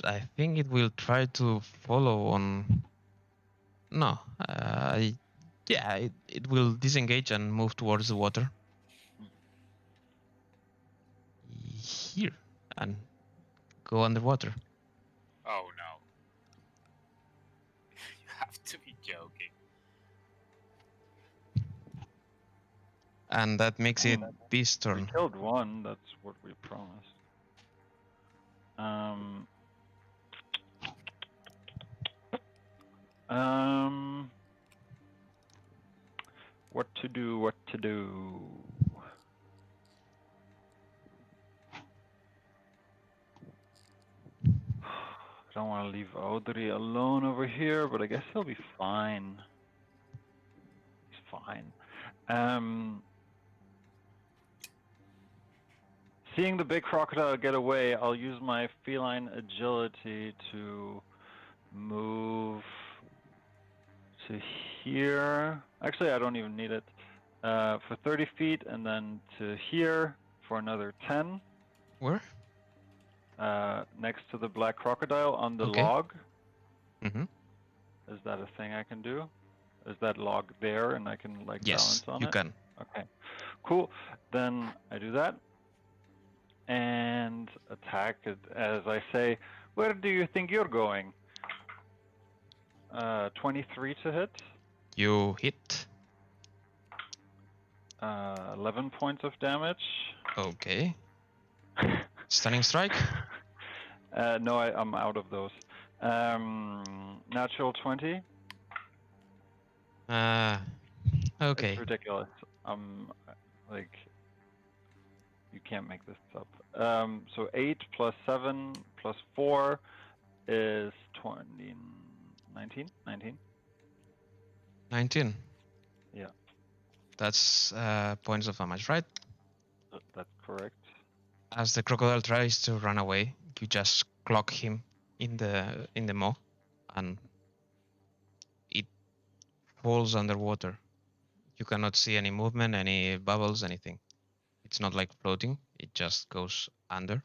I think it will try to follow on. No, yeah, it will disengage and move towards the water. Here, and go underwater. Oh no. You have to be joking. And that makes it Beast's We turn. killed one. That's what we promised. What to do? What to do? I don't want to leave Audrey alone over here, but I guess he'll be fine. He's fine. Seeing the big crocodile get away, I'll use my feline agility to move to here. Actually, I don't even need it. For 30 feet, and then to here for another 10. Where? Next to the black crocodile on the Okay. log. Mm-hmm. Is that a thing I can do? Is that log there and I can like Yes, balance on you it? can. Okay, cool. Then I do that and attack it as I say, where do you think you're going? 23 to hit. You hit. 11 points of damage. Okay. Stunning strike. No, I'm out of those. Natural 20. Okay. It's ridiculous. Like, you can't make this up. So 8 plus 7 plus 4 is 20, 19? 19? 19. Yeah. That's points of damage, right? That's correct. As the crocodile tries to run away, you just clock him in the maw, and it falls underwater. You cannot see any movement, any bubbles, anything. It's not like floating. It just goes under,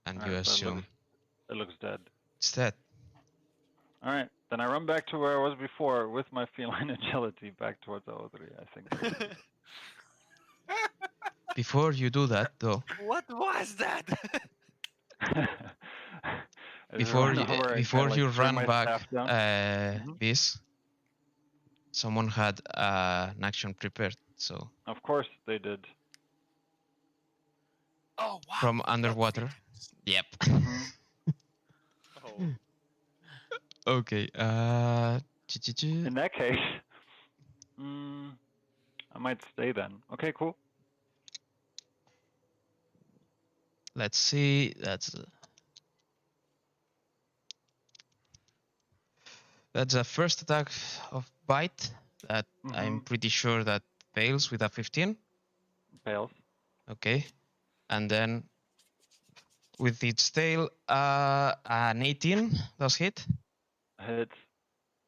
and you Alright, assume it looks dead. it's dead. Alright, then I run back to where I was before with my feline agility back towards Audrey, I think. Before you do that, though, What was that? before you run back, Mhm. this, someone had an action prepared. So Of course they did. Oh wow. from underwater. Yep. Oh. Okay. In that case, I might stay then. Okay, cool. Let's That's a first attack of bite that I'm pretty sure that fails with a 15. Fails. Okay. And then with its tail, an 18 does hit. Hits.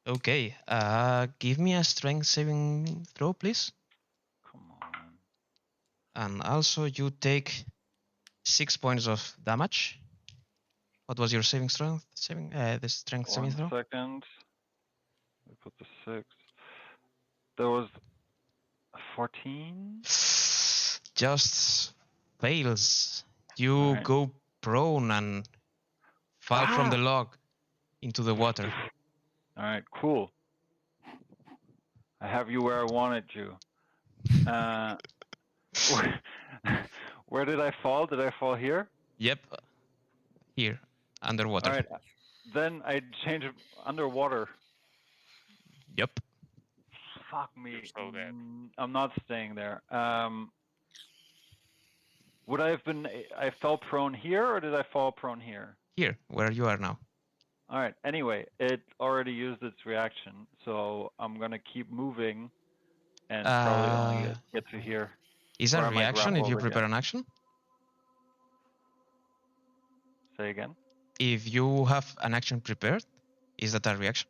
Okay. Give me a strength saving throw, please. Come on. And also you take 6 points of damage. What was your saving strength? The strength saving 1 throw? second. We put the 6. There was 14. Just fails. You Alright. go prone and fall from the log into the water. Alright, cool. I have you where I wanted you. Where did I fall? Did I fall here? Yep. Here, underwater. Alright. Then I change it underwater. Yep. Fuck me. so dead. I'm not staying there. Would I have been? I fell prone here, or did I fall prone here? Here, where you are now. All right. Anyway, it already used its reaction, so I'm gonna keep moving, and probably only get to here. Is Or a am I reaction if you grappled prepare again? an action? Say again. If you have an action prepared, is that a reaction?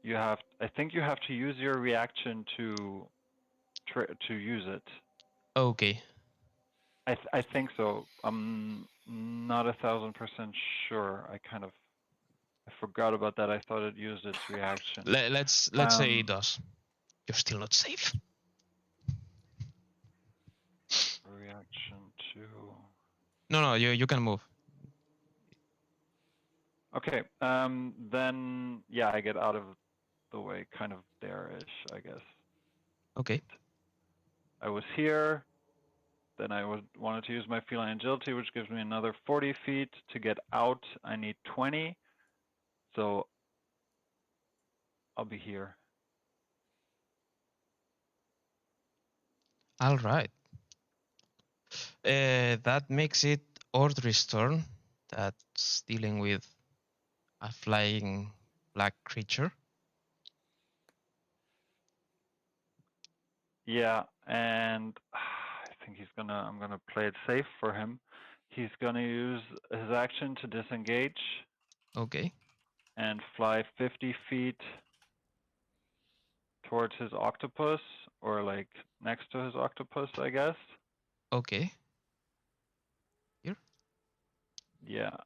You have. I think you have to use your reaction to use it. Okay. I think so. I'm not 1,000% sure. I forgot about that. I thought it used its reaction. Let's say it does. You're still not safe. Reaction to. No, you can move. Okay. Then yeah, I get out of the way, kind of there-ish, I guess. Okay. I was here. Then I wanted to use my feline agility, which gives me another 40 feet. To get out, I need 20. So I'll be here. All right. That makes it Audrey's turn. That's dealing with a flying black creature. Yeah, and I think I'm gonna play it safe for him. He's gonna use his action to disengage Okay. and fly 50 feet towards his octopus, or like next to his octopus, I guess. Okay. Yeah.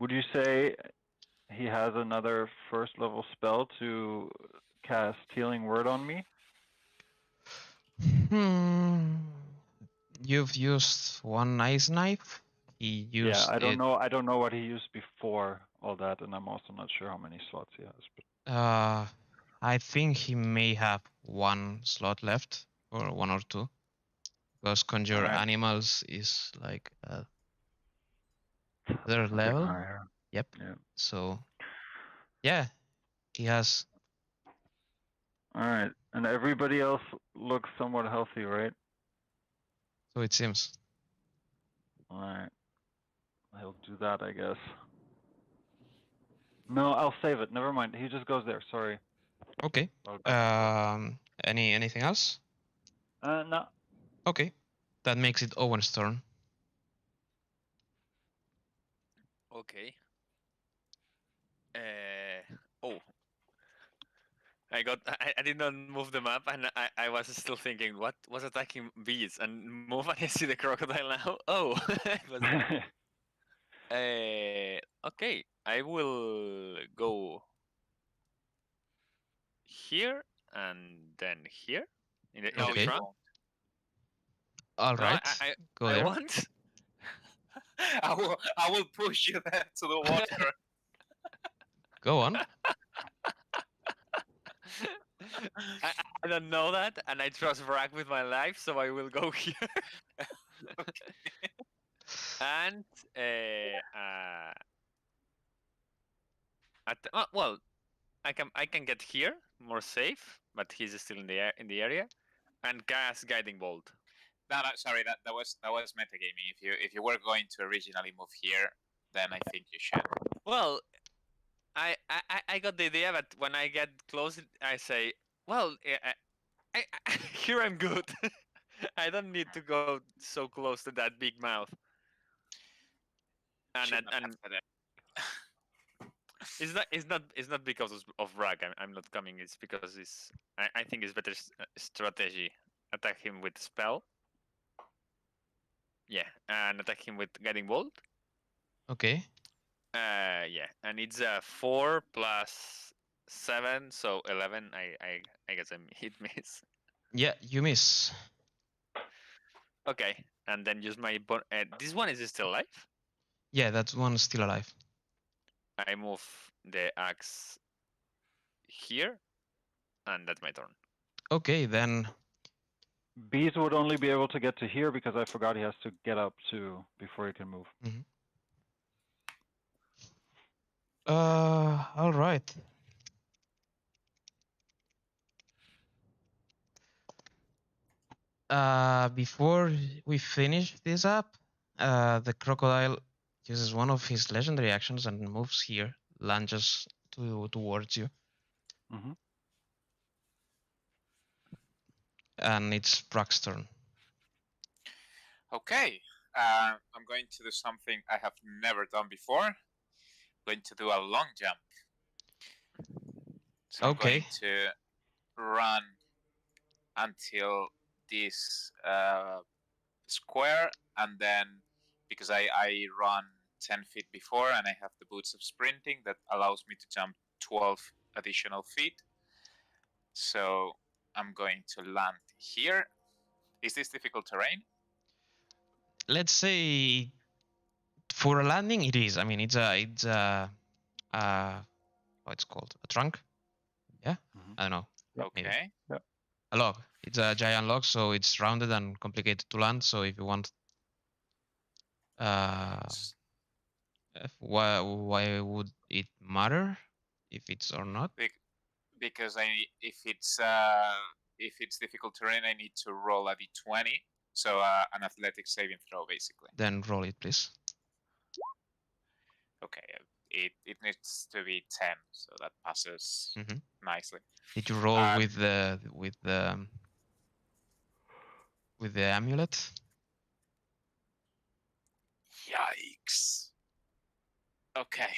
Would you say he has another first level spell to cast Healing Word on me? You've used one ice knife. He used Yeah, I don't it. know. I don't know what he used before all that, and I'm also not sure how many slots he has. But I think he may have one slot left, or one or two, because conjure Alright. animals is like their Something level. higher. Yep. Yeah. So yeah, he has. All right, and everybody else looks somewhat healthy, right? So it seems. All right, he'll do that, I guess. No, I'll save it. Never mind. He just goes there. Sorry. Okay. Anything else? No. Okay. That makes it Owen's turn. Okay. Oh, I did not move the map, and I was still thinking, what was attacking bees? And move, and I see the crocodile now. Oh, it was okay. I will go here and then here in the Okay. front. All No, right. Go I there. want. I will push you there to the water. Go on. I don't know that, and I trust Vrag with my life, so I will go here. And well, I can get here more safe, but he's still in the area, and cast guiding bolt. No, sorry, that was metagaming. If you were going to originally move here, then I think you should. Well, I got the idea, but when I get close, I say, well, here I'm good. I don't need to go so close to that big mouth. Should not And have said it. it's not because of Rag. I'm not coming. It's because I think it's better strategy. Attack him with spell. Yeah, and attack him with guiding bolt. Okay. Yeah, and it's 4 plus 7, so 11. I guess I hit miss. Yeah, you miss. Okay, and then use my this one is still alive. Yeah, that one's still alive. I move the axe here, and that's my turn. Okay, then. Bees would only be able to get to here because I forgot he has to get up too before he can move. All right. Before we finish this up, the crocodile uses one of his legendary actions and moves here, lunges towards you, Hmm. and it's Brock's turn. Okay, I'm going to do something I have never done before. I'm going to do a long jump. So I'm Okay. going to run until this square, and then because I run 10 feet before and I have the boots of sprinting that allows me to jump 12 additional feet. So I'm going to land here. Is this difficult terrain? Let's say for a landing, it is. I mean, it's a what's called a trunk. Yeah, Mhm. I don't know. Maybe. Okay. A log. It's a giant log, so it's rounded and complicated to land. So if you want, why would it matter if it's or not? Because if it's difficult terrain, I need to roll a d20. So an athletic saving throw, basically. Then roll it, please. Okay, it needs to be 10, so that passes nicely. Did you roll with the amulet? Yikes. Okay.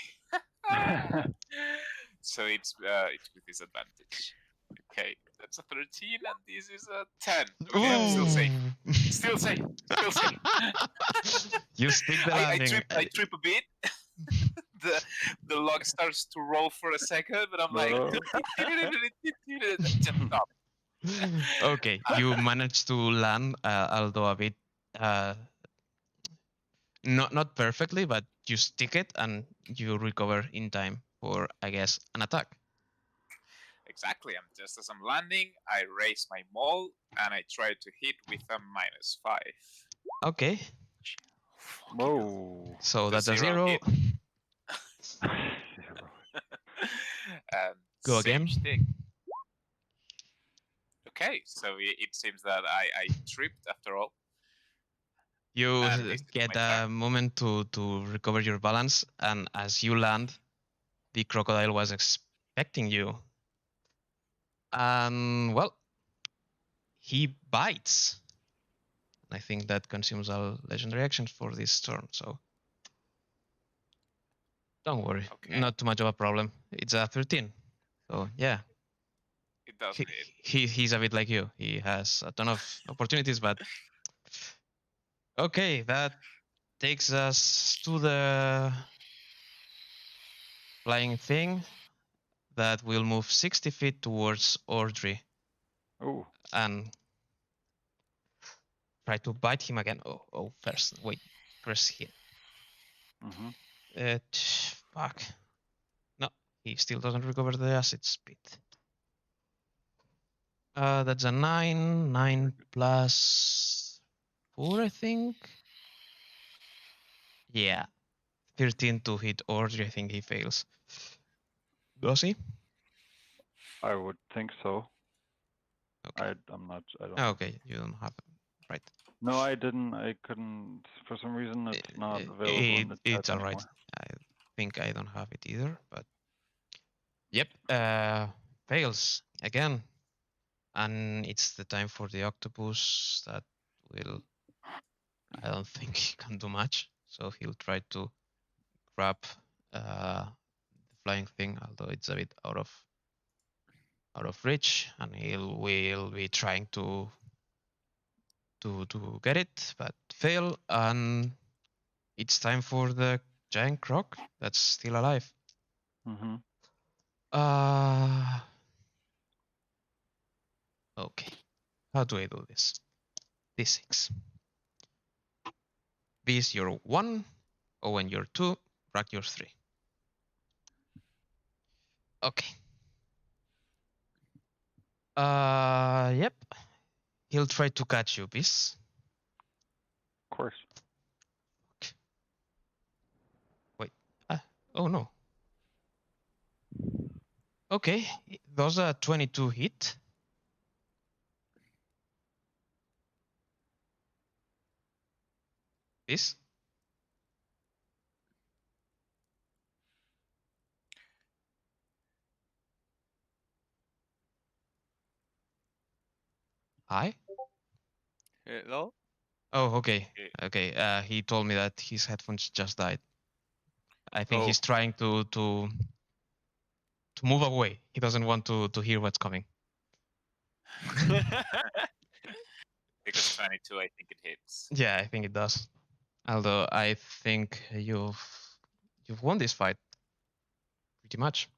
So it's with disadvantage. Okay, that's a 13, and this is a 10. Okay, I'm still safe. Still safe. Still safe. You stick the landing. I trip a bit. the log starts to roll for a second, but I'm like, just stop. Okay, you managed to land, although a bit, not perfectly, but you stick it and you recover in time for, I guess, an attack. Exactly. Just as I'm landing, I raise my maul and I try to hit with a -5. Okay. Whoa. So The that's a 0. Go same again. stick. Okay, so it seems that I tripped after all. You get a moment to recover your balance, and as you land, the crocodile was expecting you. And, well, he bites. I think that consumes all legendary actions for this turn, so don't worry. Okay. Not too much of a problem. It's a 13. So, yeah. It doesn't He's a bit like you. He has a ton of opportunities, but okay, that takes us to the flying thing that will move 60 feet towards Audrey. Oh. And try to bite him again. Oh, first, wait, press hit. Fuck. No, he still doesn't recover the acid speed. That's a 9. 9 plus 4, I think. Yeah. 13 to hit Audrey. I think he fails. Does he? I would think so. Okay. I'm not. I don't. Okay, you don't have it, right? No, I didn't. I couldn't. For some reason, it's not available in the chat It's all right. anymore. I think I don't have it either, but Yep. Fails again. And it's the time for the octopus that will, I don't think he can do much. So he'll try to grab the flying thing, although it's a bit out of reach, and will be trying to get it, but fail, and it's time for the giant croc that's still alive. Mm-hmm. Okay. How do I do this? D6. B is your 1, Owen your 2, Brack your 3. Okay. Yep. He'll try to catch you, Beast. Of course. Wait. Oh no. Okay. Those are 22 hit. Beast. Hi. Hello? Oh, okay. Okay. He told me that his headphones just died. I think he's trying to move away. He doesn't want to hear what's coming. Because 22, I think it hits. Yeah, I think it does. Although I think you've won this fight pretty much.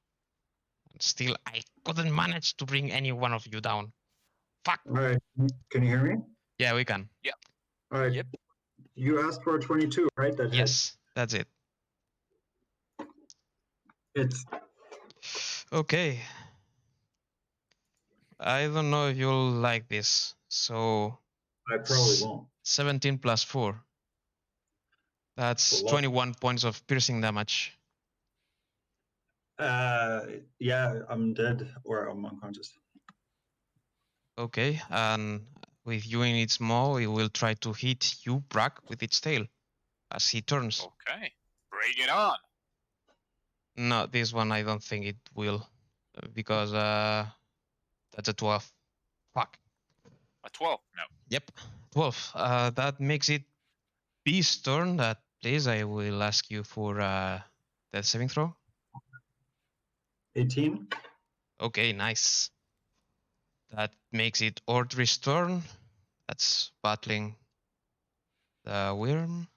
And still, I couldn't manage to bring any one of you down. Fuck. All right. Can you hear me? Yeah, we can. All right. Yep. You asked for a 22, right? That hit. Yes, that's it. It's Okay. I don't know if you'll like this. So I probably won't. 17 plus 4. That's A lot. 21 points of piercing damage. Yeah, I'm dead or I'm unconscious. Okay, and with you in its maw, it will try to hit you, Brack, with its tail as he turns. Okay, bring it on. No, this one I don't think it will, because that's a 12. Fuck. A 12? No. Yep, 12. That makes it Beast's turn. That please, I will ask you for death saving throw. 18. Okay, nice. That makes it Ordry's turn. That's battling the worm.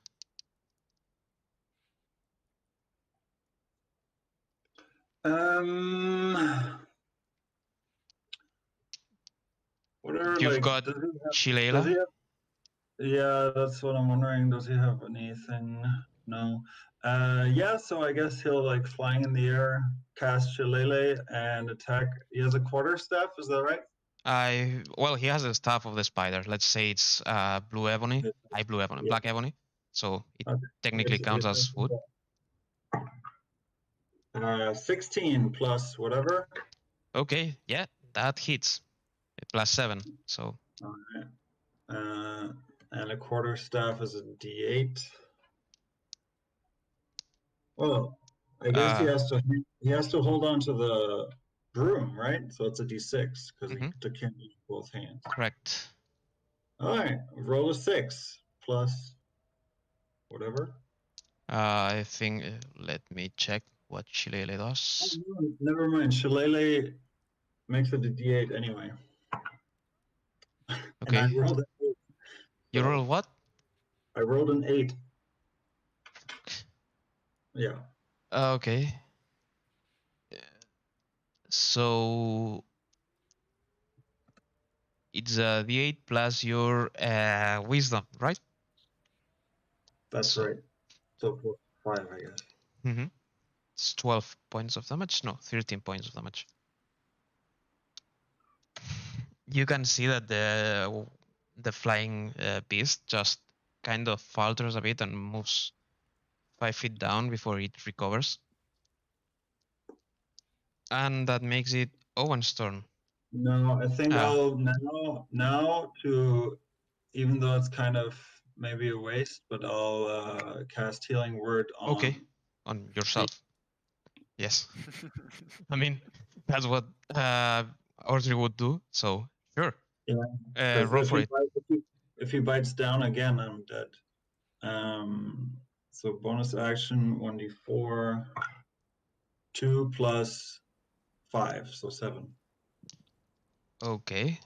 Whatever. You've Like, got does Shilela. he have? Yeah, that's what I'm wondering. Does he have anything? No. Yeah. So I guess he'll like flying in the air, cast Shillelagh, and attack. He has a quarterstaff. Is that right? Well, he has a staff of the spider. Let's say it's blue ebony, blue ebony, Yeah. black ebony. So it Okay. technically counts as wood. 16 plus whatever. Okay, yeah, that hits. Plus 7. So All right. And a quarterstaff is a D8. Well, I guess he has to hold on to the broom, right? So it's a D6 because he took him in both hands. Correct. All right, roll a 6 plus whatever. I think. Let me check what Shillelagh does. Oh, no, never mind. Shillelagh makes it a D8 anyway. Okay. And I rolled an 8. You roll what? I rolled an 8. Yeah. Okay. So it's a D8 plus your wisdom, right? That's right. So 5, I guess. Mm-hmm. It's 12 points of damage. No, 13 points of damage. You can see that the flying beast just kind of falters a bit and moves 5 feet down before it recovers. And that makes it Owen's turn. No, I think I'll now to, even though it's kind of maybe a waste, but I'll cast Healing Word on. Okay, on yourself. Yes. I mean, that's what Audrey would do. So sure. Yeah. 'Cause Roll for it. if he bites down again, I'm dead. So bonus action 1d4, 2 plus 5, so 7. Okay.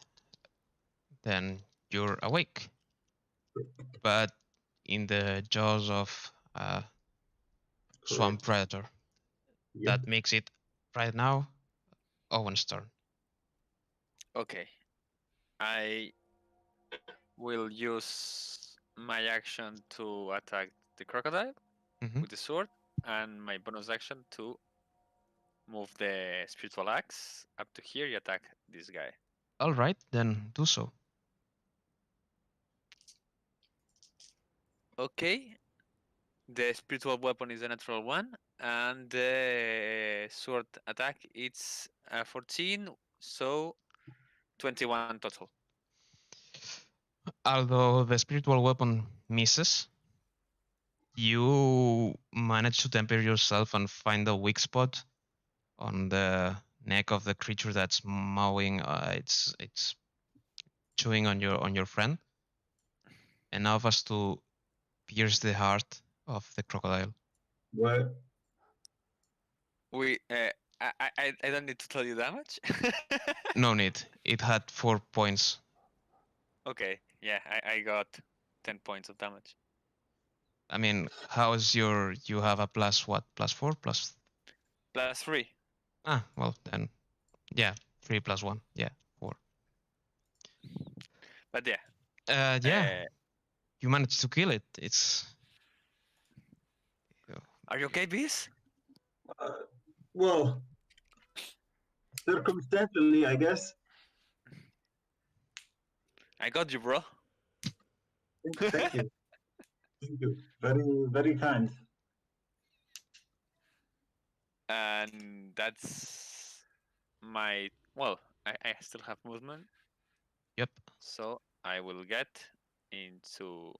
Then you're awake, but in the jaws of swamp predator. Yep. That makes it right now Owen's turn. Okay. I will use my action to attack the crocodile Mhm. with the sword, and my bonus action to move the spiritual axe up to here and attack this guy. All right, then do so. Okay. The spiritual weapon is a natural one, and the sword attack it's 14, so 21 total. Although the spiritual weapon misses, you manage to temper yourself and find a weak spot on the neck of the creature that's mowing. It's chewing on your friend, enough as to pierce the heart of the crocodile. What? We I don't need to tell you damage. No need. It had 4 points. Okay, yeah, I got 10 points of damage. I mean, how is your? You have a plus what? Plus 4? Plus. Plus 3. Well then, yeah, 3 plus 1. Yeah, 4. But yeah. Yeah, you managed to kill it. It's. Are you okay, Beast? Well, circumstantially, I guess. I got you, bro. Thank you. Thank you. Very, very kind. And that's my well, I still have movement. Yep. So I will get into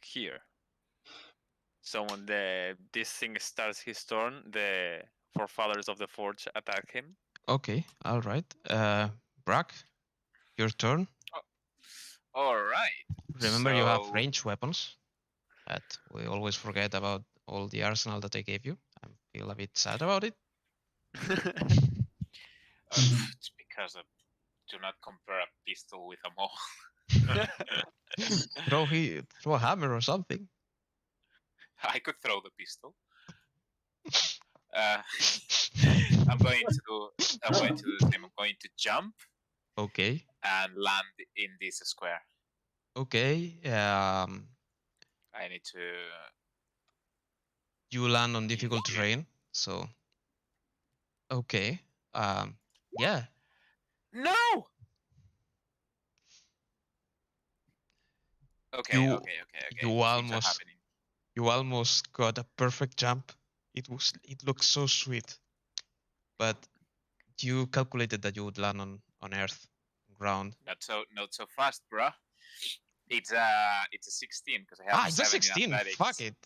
here. So when this thing starts his turn, the forefathers of the forge attack him. Okay. All right. Brack, your turn. All right. Remember, you have So- ranged weapons. But we always forget about all the arsenal that I gave you. I feel a bit sad about it. It's because I do not compare a pistol with a maul. throw a hammer or something. I could throw the pistol. I'm going to do the same. I'm going to jump Okay. and land in this square. Okay. I need to. You land on Be difficult here. terrain, so. Okay. Yeah. No. Okay. You- Okay. you Things are almost- happening. You almost got a perfect jump. It looked so sweet, but you calculated that you would land on earth, ground. Not so fast, bruh. It's a 16 because I have It's a 7 in 16. athletics. Fuck it.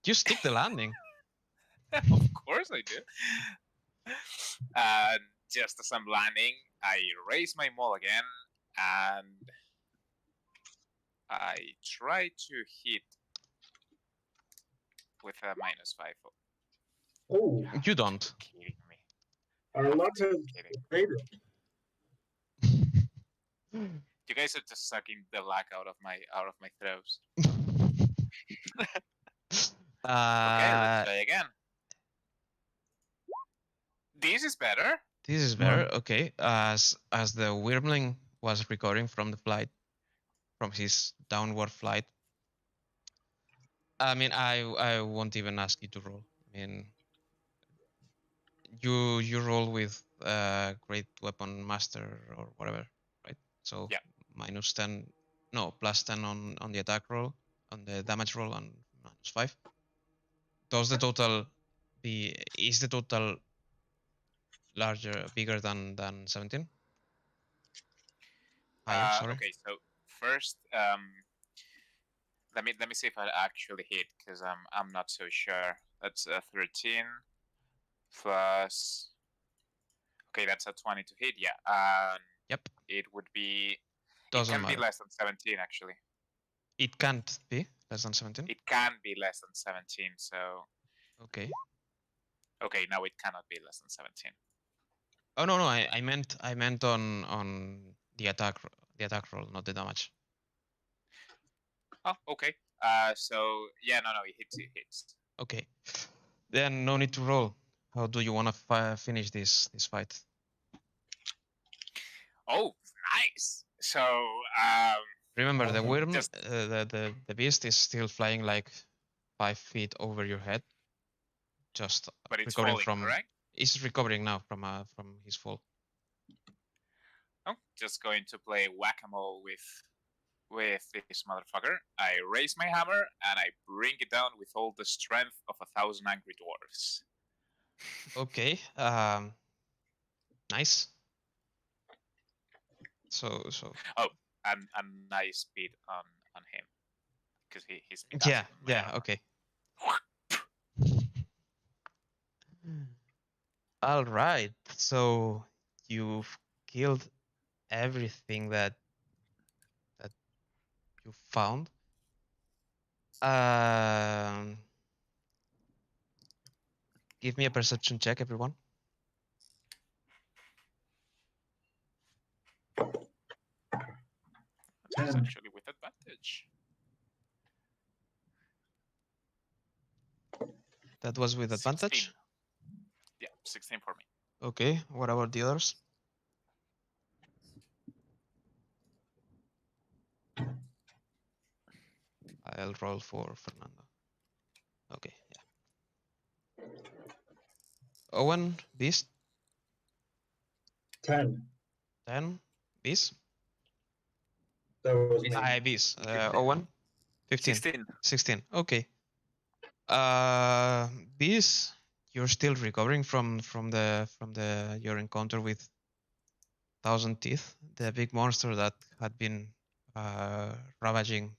You stick the landing. Of course I do. And just as I'm landing, I raise my maul again and I try to hit with a -5. Oh, You don't. Kidding me. our Have luck to has be kidding. faded. You guys are just sucking the luck out of my throws. Okay, let's try again. This is better. This is better. Okay. As the Wyrmling was recovering from the flight, from his downward flight. I mean, I won't even ask you to roll. I mean, you roll with great weapon master or whatever, right? So Yeah. -10, no, +10 on the attack roll, on the damage roll, and -5. Does the total is the total bigger than 17? Higher, sorry. Okay, so first, Let me see if I actually hit, because I'm not so sure. That's a 13 plus. Okay, that's a 20 to hit. Yeah. Yep. It would be. Doesn't It can be matter. less than 17 actually. It can't be less than 17. It can be less than 17. So Okay. okay, now it cannot be less than 17. Oh no, I meant on the attack roll, not the damage. Oh, okay. So yeah, no, it hits. It hits. Okay. Then no need to roll. How do you want to finish this fight? Oh, nice. So Remember, the Awesome. worm, Just- the beast is still flying like 5 feet over your head. Just but it's recovering falling, from. correct? He's recovering now from his fall. Oh, just going to play whack-a-mole with this motherfucker. I raise my hammer and I bring it down with all the strength of 1,000 angry dwarves. Okay. Nice. So. Oh, and a nice speed on him, because he's speed Yeah. acid on my Yeah. armor. Okay. All right. So you've killed everything that you found. Give me a perception check, everyone. That's 10. actually with advantage. That was with 16. advantage. Yeah, 16 for me. Okay. What about the others? I'll roll for Fernando. Okay. Yeah. Owen, Beast. 10. 10. Beast. That was me. Beast. Owen. 15. 16. 16. Okay. Beast, you're still recovering from your encounter with Thousand Teeth, the big monster that had been ravaging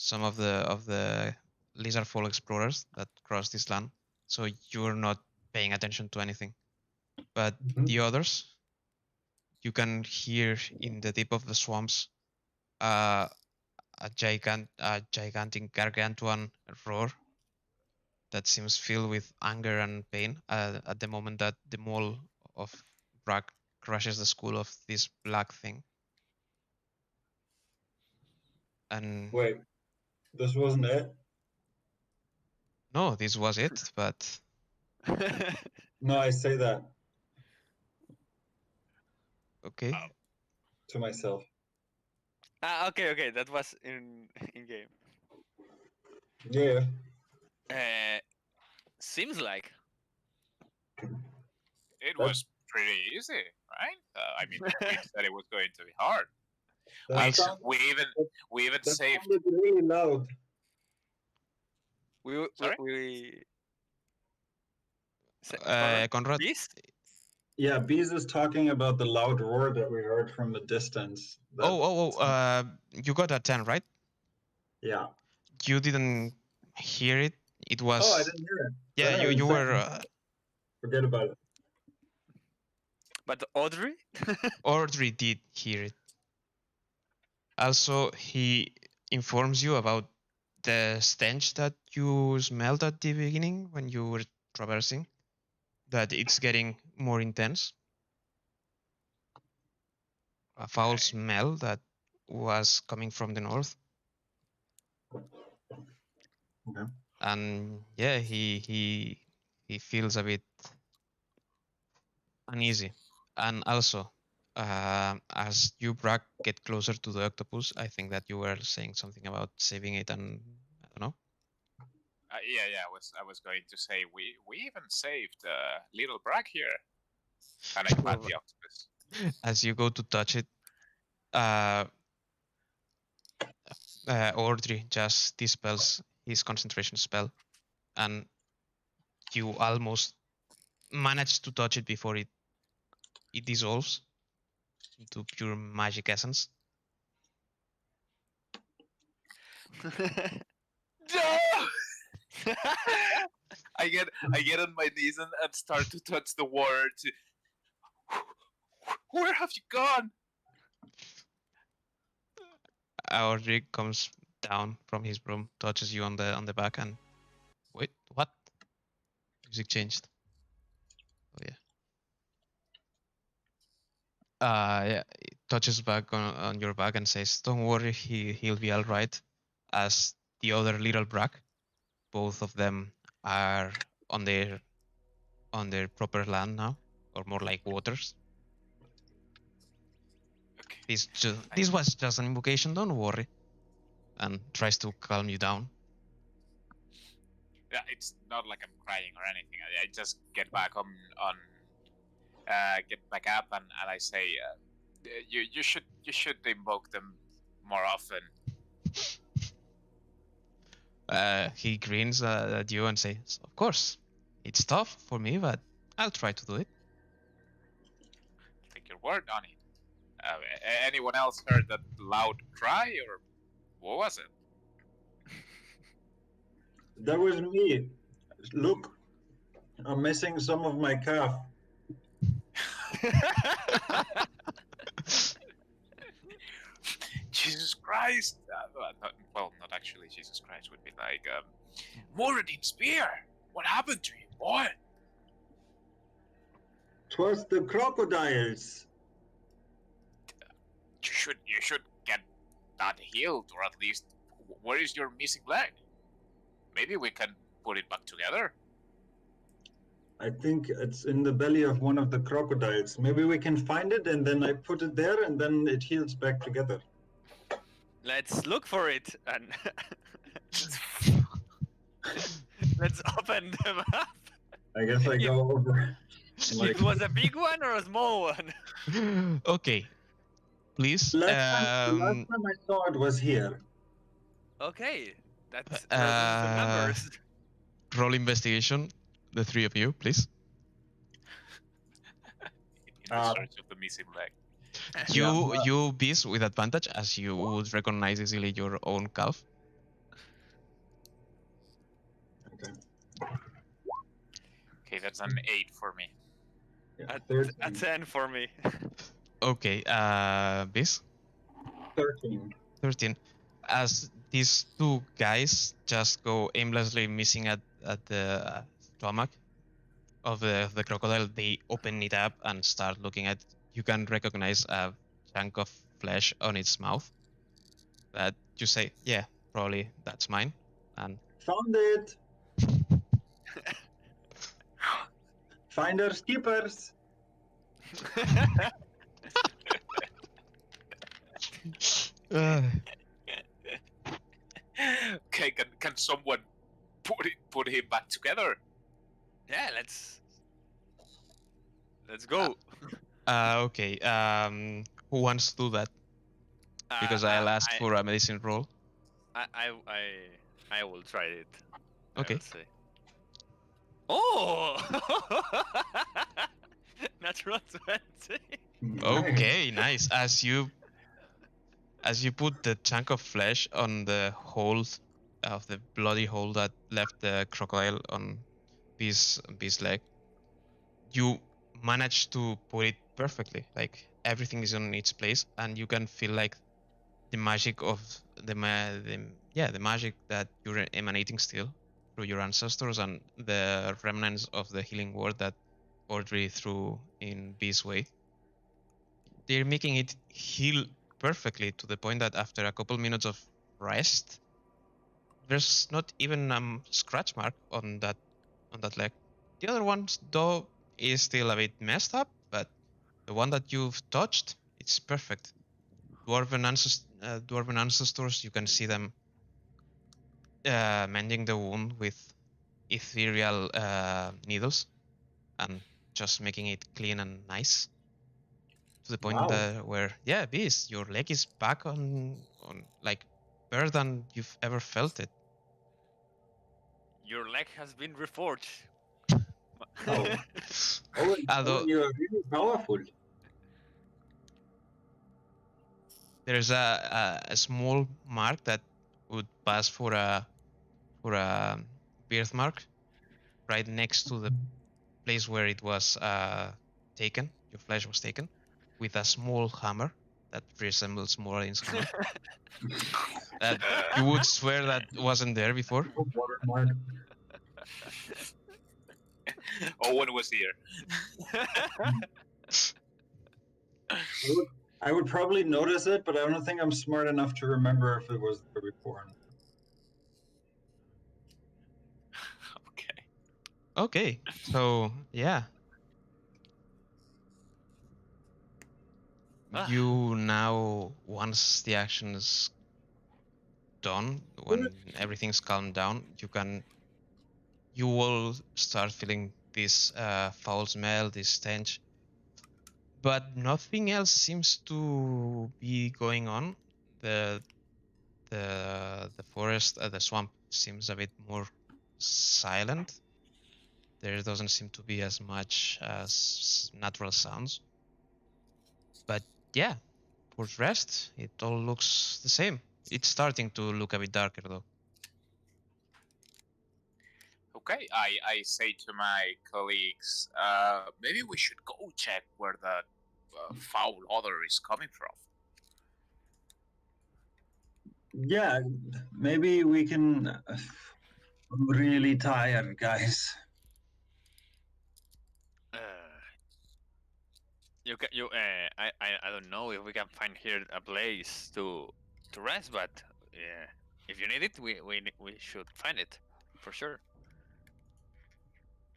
some of the lizardfall explorers that crossed this land. So you're not paying attention to anything. But the others, you can hear in the tip of the swamps a gigantic gargantuan roar that seems filled with anger and pain at the moment that the mole of Brack crushes the skull of this black thing. And Wait, this wasn't it? no, this was it, but No, I say that okay. to myself. Okay, that was in game. Yeah. Seems like. It was pretty easy, right? I mean, we said it was going to be hard. That We even that saved. sounded really loud. We pardon? Conrad, Beast? Yeah, Bees is talking about the loud roar that we heard from the distance. you got a 10, right? Yeah. You didn't hear it. It was. Oh, I didn't hear it. Yeah, Then I'm you were. insane. Forget about it. But Audrey? Audrey did hear it. Also, he informs you about the stench that you smelled at the beginning when you were traversing, that it's getting more intense. A foul smell that was coming from the north. Okay. And yeah, he feels a bit uneasy. And also, as you, Brack, get closer to the octopus, I think that you were saying something about saving it, and I don't know. Yeah. I was going to say we even saved little Brack here, and I pat the octopus. As you go to touch it, Audrey just dispels his concentration spell, and you almost manage to touch it before it dissolves into pure magic essence. No! I get on my knees and start to touch the water. Where have you gone? Audrey comes down from his broom, touches you on the back, and wait, what? Music changed. Oh yeah. Yeah, he touches back on your back and says, "Don't worry, he'll be all right." As the other little brak, both of them are on their proper land now, or more like waters. Okay. This was just an invocation. Don't worry, and tries to calm you down. Yeah, it's not like I'm crying or anything. I just get back get back up and I say, you should invoke them more often. He grins at you and says, "Of course, it's tough for me, but I'll try to do it." Take your word on it. Anyone else heard that loud cry, or what was it? That was me. Look, I'm missing some of my calf. Jesus Christ! Not actually. Jesus Christ would be like, Moradin Spear. What happened to you, boy? 'Twas the crocodiles. You should get that healed, or at least, where is your missing leg? Maybe we can put it back together. I think it's in the belly of one of the crocodiles. Maybe we can find it and then I put it there and then it heals back together. Let's look for it and let's open the map. I guess I go over. Like, It was a big one or a small one? Okay, please. last time I saw it was here. Okay, that reduces the numbers. Roll investigation, the three of you, please. In the search of the missing leg. You bees with advantage, as you would recognize easily your own calf. Okay, that's an 8 for me. Yeah, A 10 for me. Okay, bees. 13. 13. As these two guys just go aimlessly missing at the stomach of the crocodile, they open it up and start looking at. You can recognize a chunk of flesh on its mouth. That you say, yeah, probably that's mine. And Found it. Finders keepers. Okay, can someone put him back together? Yeah, let's go. Okay. Who wants to do that? Because I'll ask for a medicine roll. I will try it. Okay. I'll say. Oh! Natural 20. Okay, nice. As you put the chunk of flesh on the hole of the bloody hole that left the crocodile on Bee's leg, you manage to put it perfectly. Like everything is on its place, and you can feel like the magic of the magic that you're emanating still through your ancestors and the remnants of the healing word that Audrey threw in Bee's way. They're making it heal perfectly to the point that after a couple minutes of rest, there's not even a scratch mark on that leg. The other one, though, is still a bit messed up, but the one that you've touched, it's perfect. Dwarven ancestors, you can see them mending the wound with ethereal needles and just making it clean and nice. To the point where, yeah, Beast, your leg is back on like better than you've ever felt it. Your leg has been reforged. Oh, Although you're really powerful. there's a small mark that would pass for a birthmark right next to the place where it was taken. Your flesh was taken with a small hammer that resembles Moradin's hammer. That you would swear that wasn't there before. Watermark. Owen was here. I would probably notice it, but I don't think I'm smart enough to remember if it was there before. Okay. Okay, so yeah. You now, once the action is done, when everything's calmed down, you will start feeling this foul smell, this stench, but nothing else seems to be going on. The forest, the swamp seems a bit more silent. There doesn't seem to be as much as natural sounds. But yeah, for the rest, it all looks the same. It's starting to look a bit darker though. Okay, I say to my colleagues, maybe we should go check where the foul odor is coming from. Yeah, maybe we can. I'm really tired, guys. I don't know if we can find here a place to rest, but yeah, if you need it, we should find it for sure.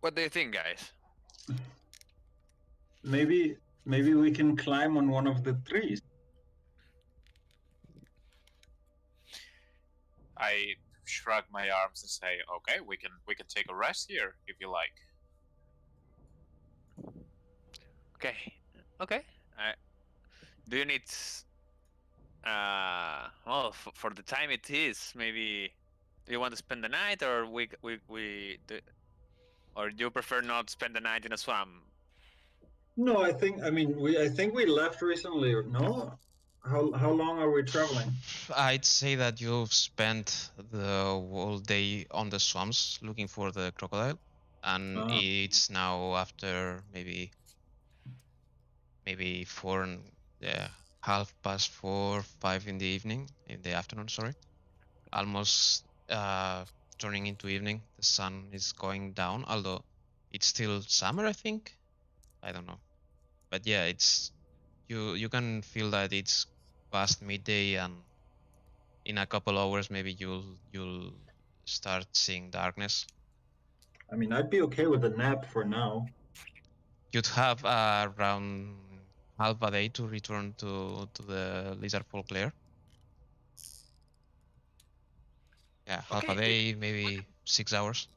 What do you think, guys? Maybe we can climb on one of the trees. I shrug my arms and say, "Okay, we can take a rest here if you like." Okay, okay. Do you need? Well, for the time it is, maybe. Do you want to spend the night, or or do you prefer not spend the night in a swamp? No, I think. I mean, I think we left recently. No, how long are we traveling? I'd say that you've spent the whole day on the swamps looking for the crocodile, and it's now after maybe 4 and yeah, 4:30, 5 in the evening, in the afternoon. Sorry, almost turning into evening. The sun is going down, although it's still summer. I think. I don't know, but yeah, it's you can feel that it's past midday, and in a couple hours maybe you'll start seeing darkness. I mean, I'd be okay with a nap for now. You'd have around half a day to return to the Lizard Folk Lair. Yeah, half a day, maybe 6 hours.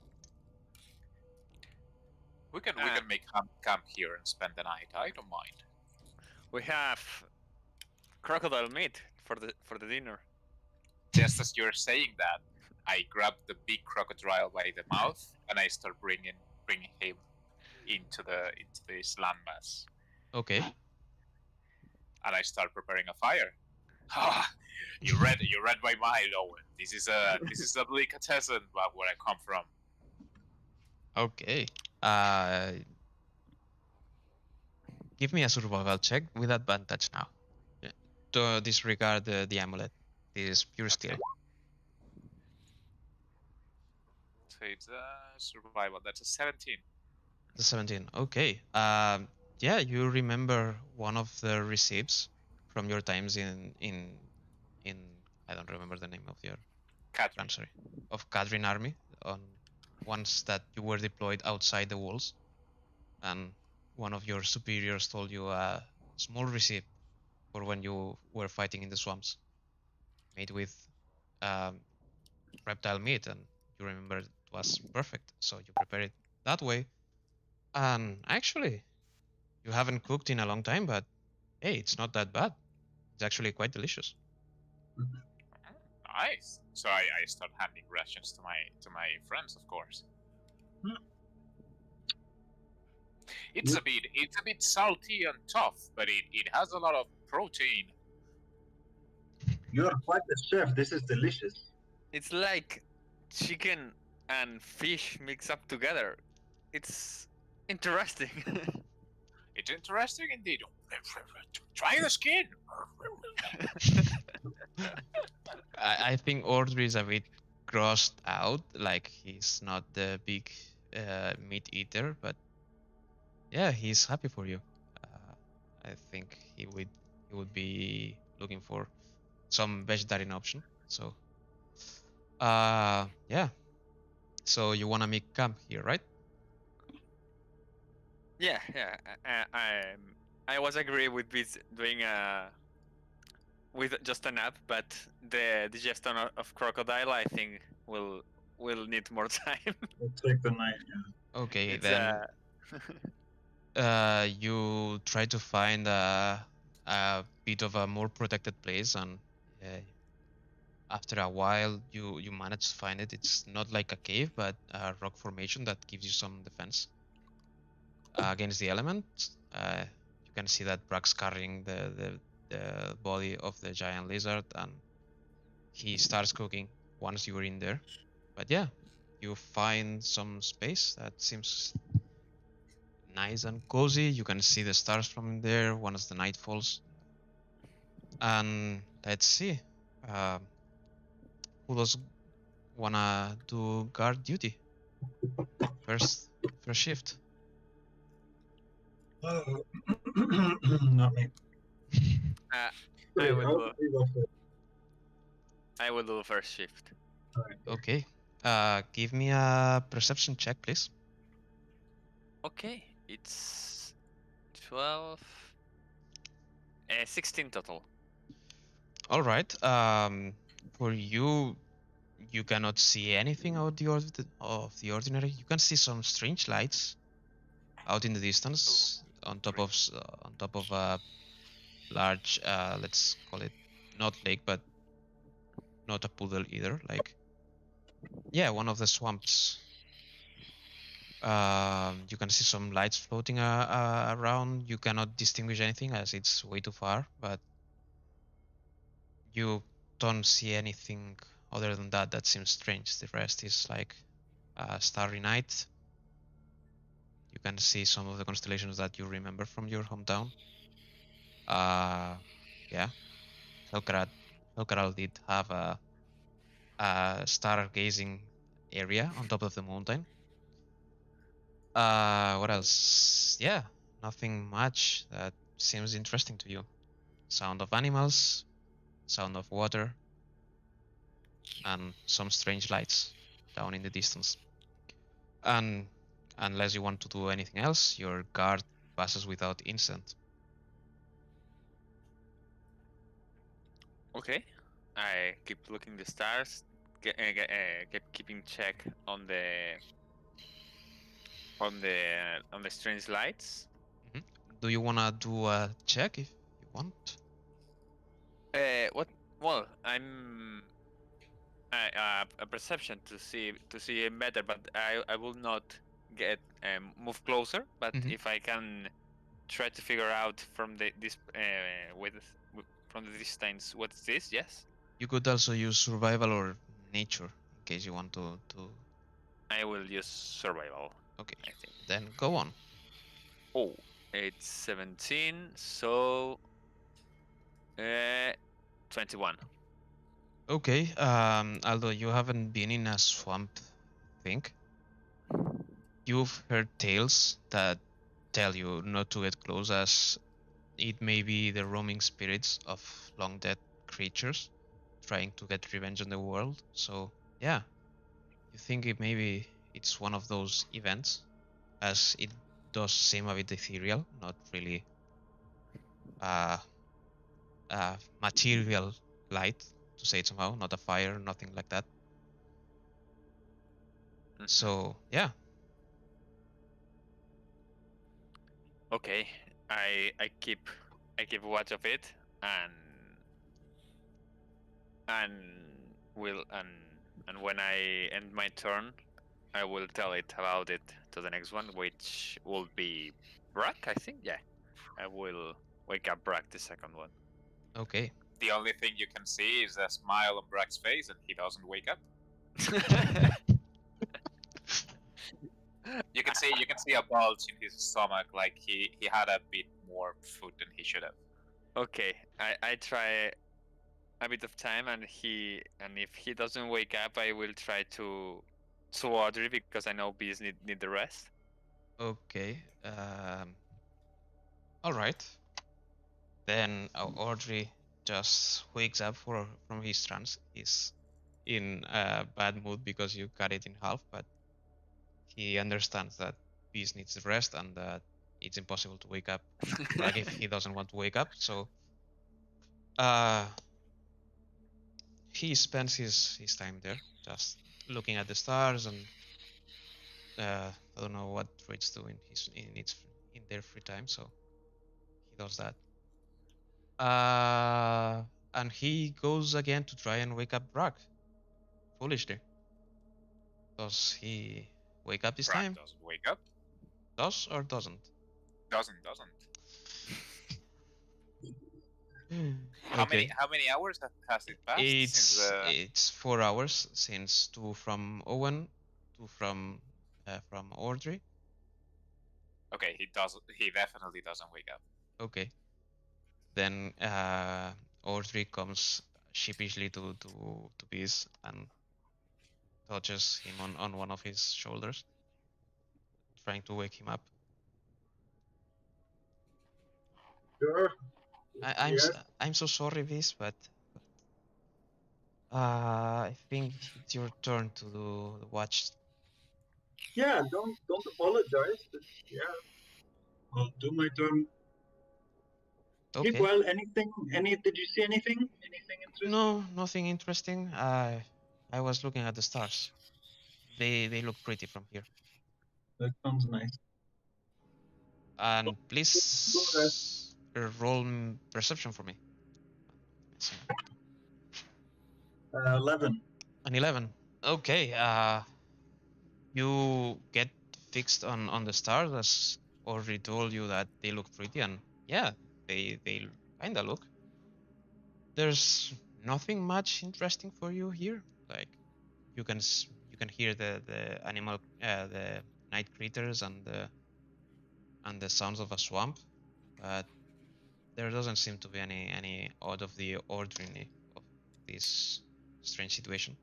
We can make camp here and spend the night. I don't mind. We have crocodile meat for the dinner. Just as you're saying that, I grab the big crocodile by the mouth and I start bringing him into this landmass. Okay. And I start preparing a fire. Ah, you read my mind, Owen. This is a delicatessen about where I come from. Okay. Give me a survival check with advantage now. Yeah. To disregard the amulet. This is pure skill. So it's survival. That's a 17. The 17. Okay. Yeah, you remember one of the receipts from your times in I don't remember the name of your Catherine. Sorry, of Cadrin army on once that you were deployed outside the walls, and one of your superiors told you a small receipt for when you were fighting in the swamps, made with reptile meat, and you remember it was perfect, so you prepare it that way. And actually, you haven't cooked in a long time, but hey, it's not that bad. It's actually quite delicious. Nice. So I start handing rations to my friends, of course. It's a bit salty and tough, but it has a lot of protein. You're quite the chef. This is delicious. It's like chicken and fish mixed up together. It's interesting. It's interesting indeed. Try the skin. I think Audrey is a bit grossed out, like he's not the big meat eater, but yeah, he's happy for you. I think he would be looking for some vegetarian option. So yeah. So you wanna make camp here, right? Yeah. I was agree with this doing with just an app, but the digestion of crocodile, I think, will need more time. We'll take the night. Okay, It's then you try to find a bit of a more protected place, and after a while you manage to find it. It's not like a cave, but a rock formation that gives you some defense against the elements. You can see that Brack's carrying the body of the giant lizard, and he starts cooking once you're in there. But yeah, you find some space that seems nice and cozy. You can see the stars from there once the night falls. And let's see, um, who does wanna do guard duty first? First shift. Oh, not me. I Wait, will I'll do go first. I will do the first shift. Alright. Okay. Give me a perception check, please. Okay, it's 12, 16 total. All right. For you, you cannot see anything out of the ordinary. You can see some strange lights out in the distance on top of a large, let's call it not lake, but not a poodle either. Like, yeah, one of the swamps. You can see some lights floating around. You cannot distinguish anything as it's way too far, but you don't see anything other than that that seems strange. The rest is like a starry night. You can see some of the constellations that you remember from your hometown. Yeah, Helkaral, Helkaral did have a stargazing area on top of the mountain. What else? Yeah, nothing much that seems interesting to you. Sound of animals, sound of water, and some strange lights down in the distance. And unless you want to do anything else, your guard passes without incident. Okay, I keep looking the stars, keep keeping check on the strange lights. Do you wanna do a check if you want? What? Well, I'm a perception to see it better, but I will not get move closer. But Mhm. if I can try to figure out from the this from the distance what's this, yes, You could also use survival or nature in case you want to. I will use survival. Okay, I think. then go on. Oh, it's 17, so 21. Okay, although you haven't been in a swamp, I think you've heard tales that tell you not to get close, as it may be the roaming spirits of long dead creatures trying to get revenge on the world. So yeah, you think maybe it's one of those events, as it does seem a bit ethereal, not really uh, material light, to say it somehow, not a fire, nothing like that. Mhm. So yeah, Okay, I keep watch of it, and and will and when I end my turn, I will tell it about it to the next one, which will be Brack, I think. Yeah, I will wake up Brack the second one. okay. The only thing you can see is a smile on Brack's face, and he doesn't wake up. You can see a bulge in his stomach, like he had a bit more food than he should have. Okay, I try a bit of time, and if he doesn't wake up, I will try to Audrey, because I know bees need the rest. Okay. All right. Then Audrey just wakes up from his trance. He's in a bad mood because you cut it in half, but he understands that Beast needs rest and that it's impossible to wake up Bragg if he doesn't want to wake up. So he spends his time there just looking at the stars, and I don't know what Rich do in their free time, so he does that. And he goes again to try and wake up Bragg. Foolishly. Does he wake up this Brack time? doesn't wake up. Does or doesn't? Doesn't. Okay. How many hours has it passed since the... It's 4 hours since 2 from Owen, 2 from Audrey. Okay, he definitely doesn't wake up. Okay. Then Audrey comes sheepishly to Beast and touches him on one of his shoulders, trying to wake him up. Sure. Yes. I'm so sorry, Beast, but I think it's your turn to do the watch. Yeah, don't apologize. Yeah, I'll do my turn. Okay. Keep well. Did you see anything? Anything interesting? No, nothing interesting. I was looking at the stars. They look pretty from here. That sounds nice. And please roll perception for me. 11. An 11. Okay. You get fixed on the stars, as already told you that they look pretty, and yeah, they kinda look. There's nothing much interesting for you here. Like you can hear the animal the night critters and the sounds of a swamp, but there doesn't seem to be any out of the ordinary of this strange situation.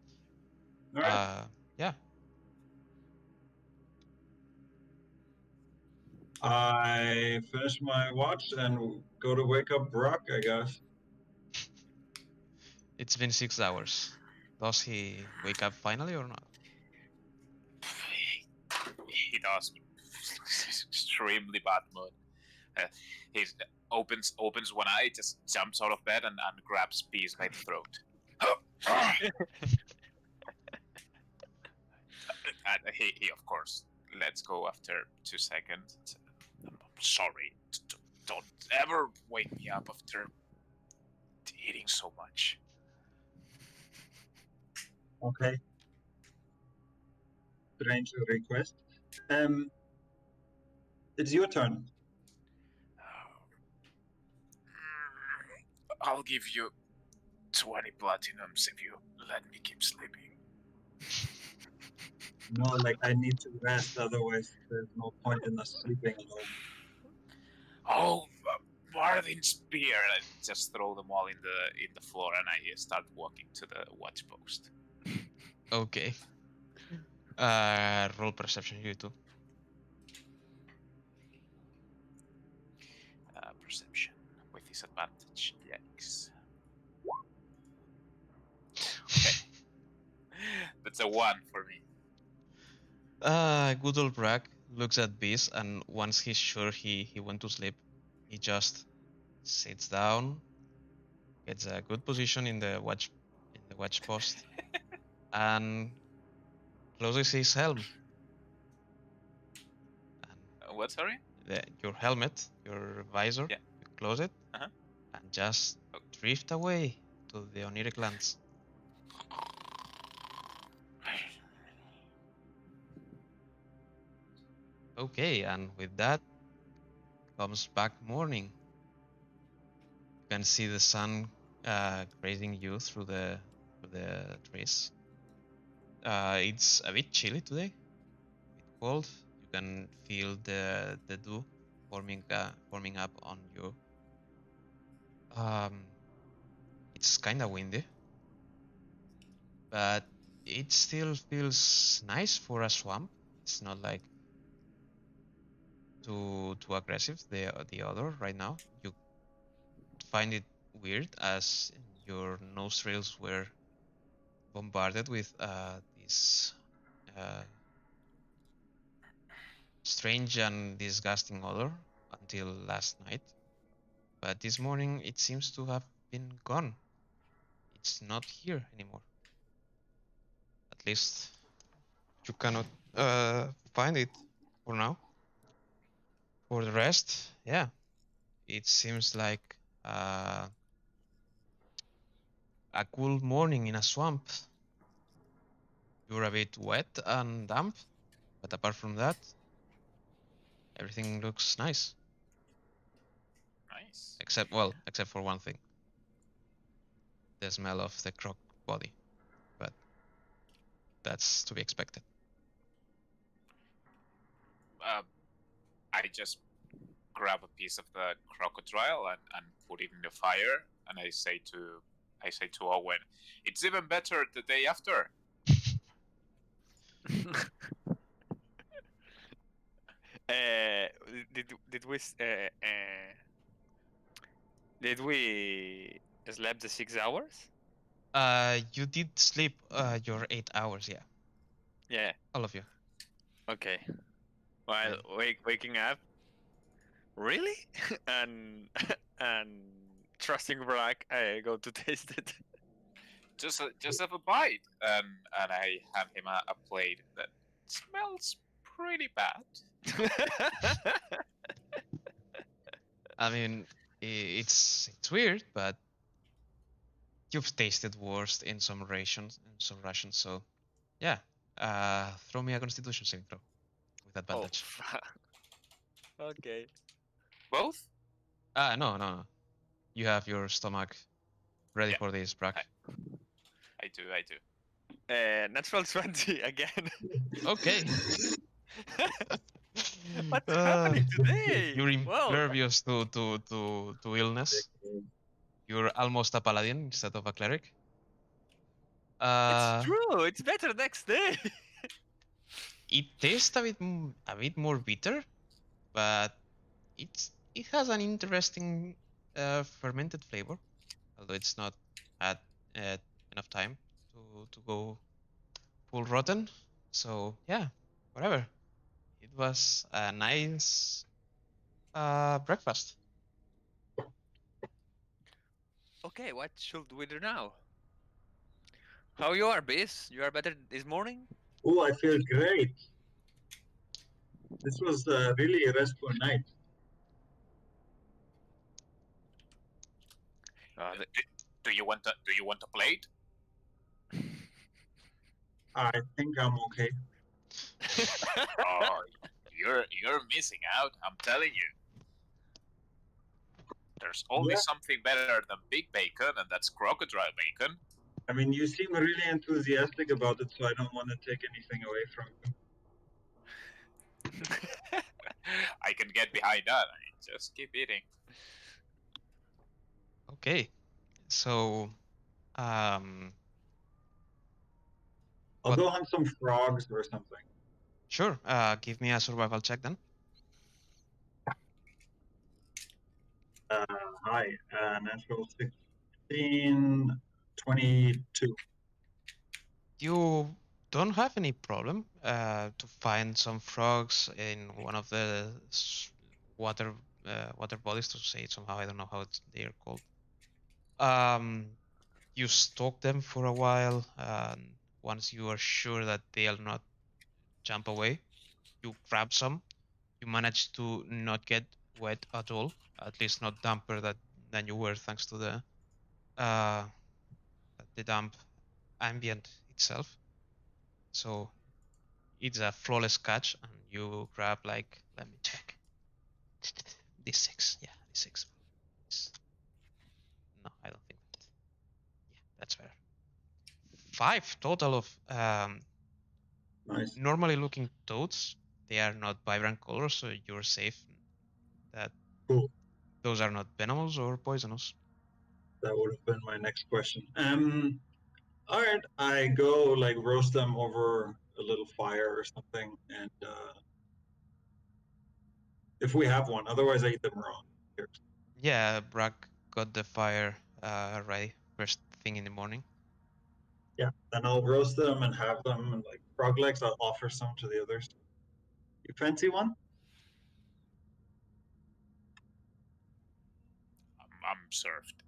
All right. Yeah. I finish my watch and go to wake up Brock, I guess. It's been 6 hours. Does he wake up finally or not? He does. Extremely bad mood. He opens one eye, just jumps out of bed and grabs Beast by the throat. And he of course lets go after 2 seconds. I'm sorry. Don't ever wake me up after eating so much. Okay. Strange request. It's your turn. I'll give you 20 platinums if you let me keep sleeping. No, like I need to rest, otherwise there's no point in us sleeping alone. Oh, Marvin's spear! I just throw them all in the floor, and I start walking to the watch post. Okay. Roll perception, you two. Perception with disadvantage. Yikes. Okay. That's a 1 for me. Good old Bragg looks at Beast, and once he's sure he went to sleep, he just sits down, gets a good position in the watch post, and closes his helm. And What, sorry? your helmet, your visor, Yeah. you close it, Uh-huh. and just drift away to the oniric lands. Okay, and with that comes back morning. You can see the sun grazing you through the trees. It's a bit chilly today, a bit cold. You can feel the dew forming up on you. It's kind of windy, but it still feels nice for a swamp. It's not like too aggressive. The other right now, you find it weird as your nostrils were bombarded with this uh, strange and disgusting odor until last night. But this morning it seems to have been gone. It's not here anymore. At least you cannot find it for now. For the rest, yeah, it seems like a cool morning in a swamp. You're a bit wet and damp, but apart from that, everything looks nice. Nice. Except for one thing. The smell of the croc body. But that's to be expected. I just grab a piece of the crocodile and put it in the fire, and I say to Owen, "It's even better the day after." Did we did we sleep the 6 hours? You did sleep your 8 hours, yeah. Yeah. All of you. Okay. While waking up, really, and and trusting Brack, I go to taste it. Just have a bite, and I hand him a plate that smells pretty bad. I mean, it's weird, but you've tasted worse in some rations, so yeah. Throw me a Constitution saving throw with Oh, advantage. okay. Both? No. You have your stomach ready Yeah, for this, Brack. I do. Natural 20 again. Okay. What's happening today? You're Well, impervious to illness. You're almost a paladin instead of a cleric. it's true. It's better next day. It tastes a bit more bitter, but it has an interesting fermented flavor, although it's not had uh, enough time to go full rotten. So yeah, whatever. It was a nice breakfast. Okay, what should we do now? How you are, Biz? You are better this morning? Oh, I feel great. This was really a restful night. Do you want a plate? I think I'm okay. Oh, you're missing out. I'm telling you. There's only something better than big bacon, and that's crocodile bacon. I mean, you seem really enthusiastic about it, so I don't want to take anything away from you. I can get behind that. I just keep eating. Okay, so I'll what- go hunt some frogs or something. sure. Give me a survival check then. Hi, natural 16, 22. You don't have any problem to find some frogs in one of the water bodies, to say it somehow. I don't know how they are called. You stalk them for a while, and once you are sure that they'll not jump away, you grab some. You manage to not get wet at all, at least not damper than you were, thanks to the damp ambient itself. So it's a flawless catch, and you grab, like, let me check. D6, yeah, D6. No, I don't think that. That's fair. 5 total of Nice. normally looking toads. They are not vibrant colors, so you're safe that Cool. those are not venomous or poisonous. That would have been my next question. All right, I go like roast them over a little fire or something, and if we have one, otherwise I eat them raw. Yeah, Bragg got the fire ready first thing in the morning. Yeah, then I'll roast them and have them, and like frog legs, I'll offer some to the others. You fancy one? I'm served.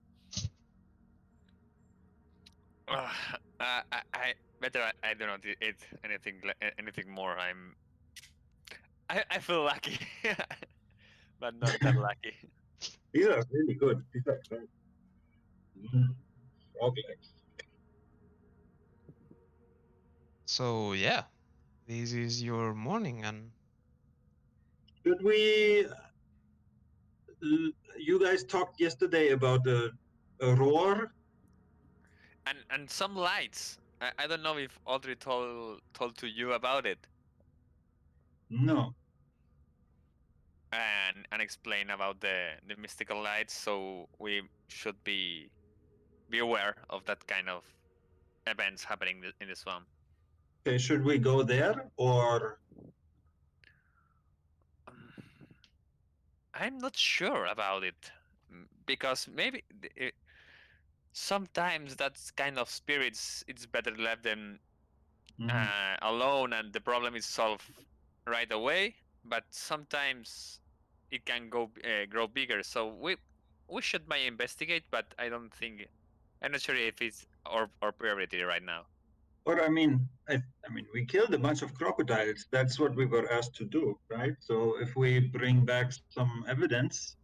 I better I do not eat anything more. I feel lucky, but not that lucky. These are really good. These are good. Frog legs. So yeah, this is your morning, and Should we? You guys talked yesterday about a roar. And some lights. I don't know if Audrey told to you about it No. and explain about the mystical lights. So we should be aware of that kind of events happening in the swamp. Okay, should we go there or? I'm not sure about it because maybe sometimes that kind of spirits it's better left them alone and the problem is solved right away. But sometimes it can grow bigger. So we should may investigate, but I'm not sure if it's our priority right now. Or I mean, we killed a bunch of crocodiles. That's what we were asked to do, right? So if we bring back some evidence,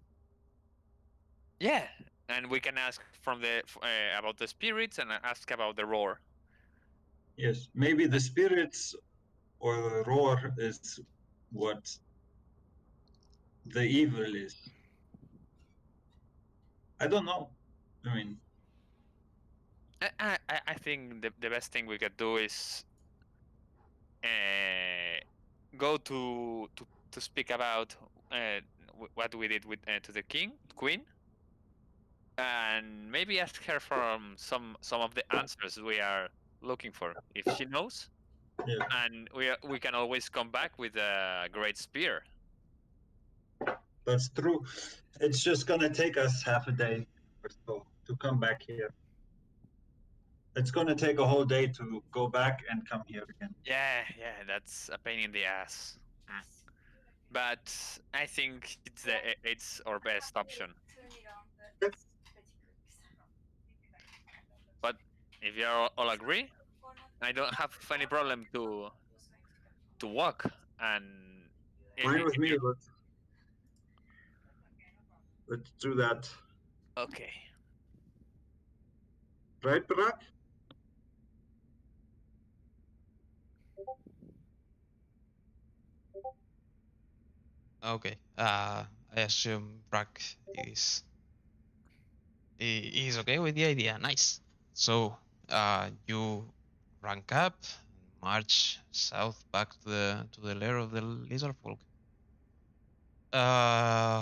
Yeah, and we can ask from the about the spirits and ask about the roar. yes, maybe the spirits or the roar is what the evil is. I don't know. I mean, I think the best thing we could do is go to speak about what we did with to the queen, and maybe ask her from some of the answers we are looking for if she knows. yeah, And we can always come back with a great spear. that's true. It's just gonna take us half a day or so to come back here. It's gonna take a whole day to go back and come here again. Yeah, that's a pain in the ass. But I think it's our best option. But if you all agree, I don't have any problem to walk. And Fine with if me. you Let's do that. okay, Right, Parag? okay. I assume Bragg is is okay with the idea. Nice. So you rank up, march south back to the lair of the lizard folk.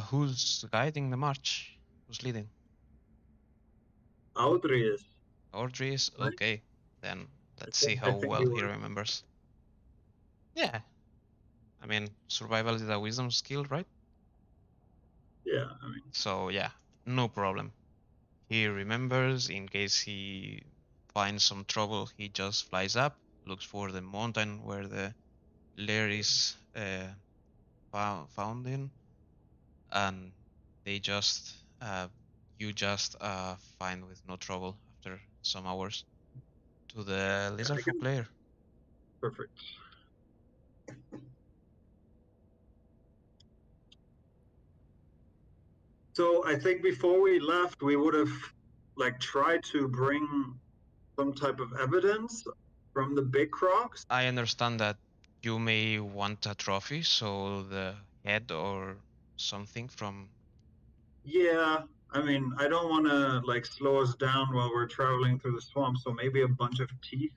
Who's guiding the march? Who's leading? Audrey is. Audrey is Right. okay. Then let's see I how think well you he were. remembers. Yeah, I mean survival is a wisdom skill, right? Yeah, I mean, So yeah, no problem. He remembers. In case he finds some trouble, he just flies up, looks for the mountain where the lair is found in, and they just you just find with no trouble after some hours to the lizard I folk can. lair. Perfect. So I think before we left, we would have like tried to bring some type of evidence from the big crocs. I understand that you may want a trophy, so the head or something from. Yeah, I mean, I don't want to like slow us down while we're traveling through the swamp, so maybe a bunch of teeth.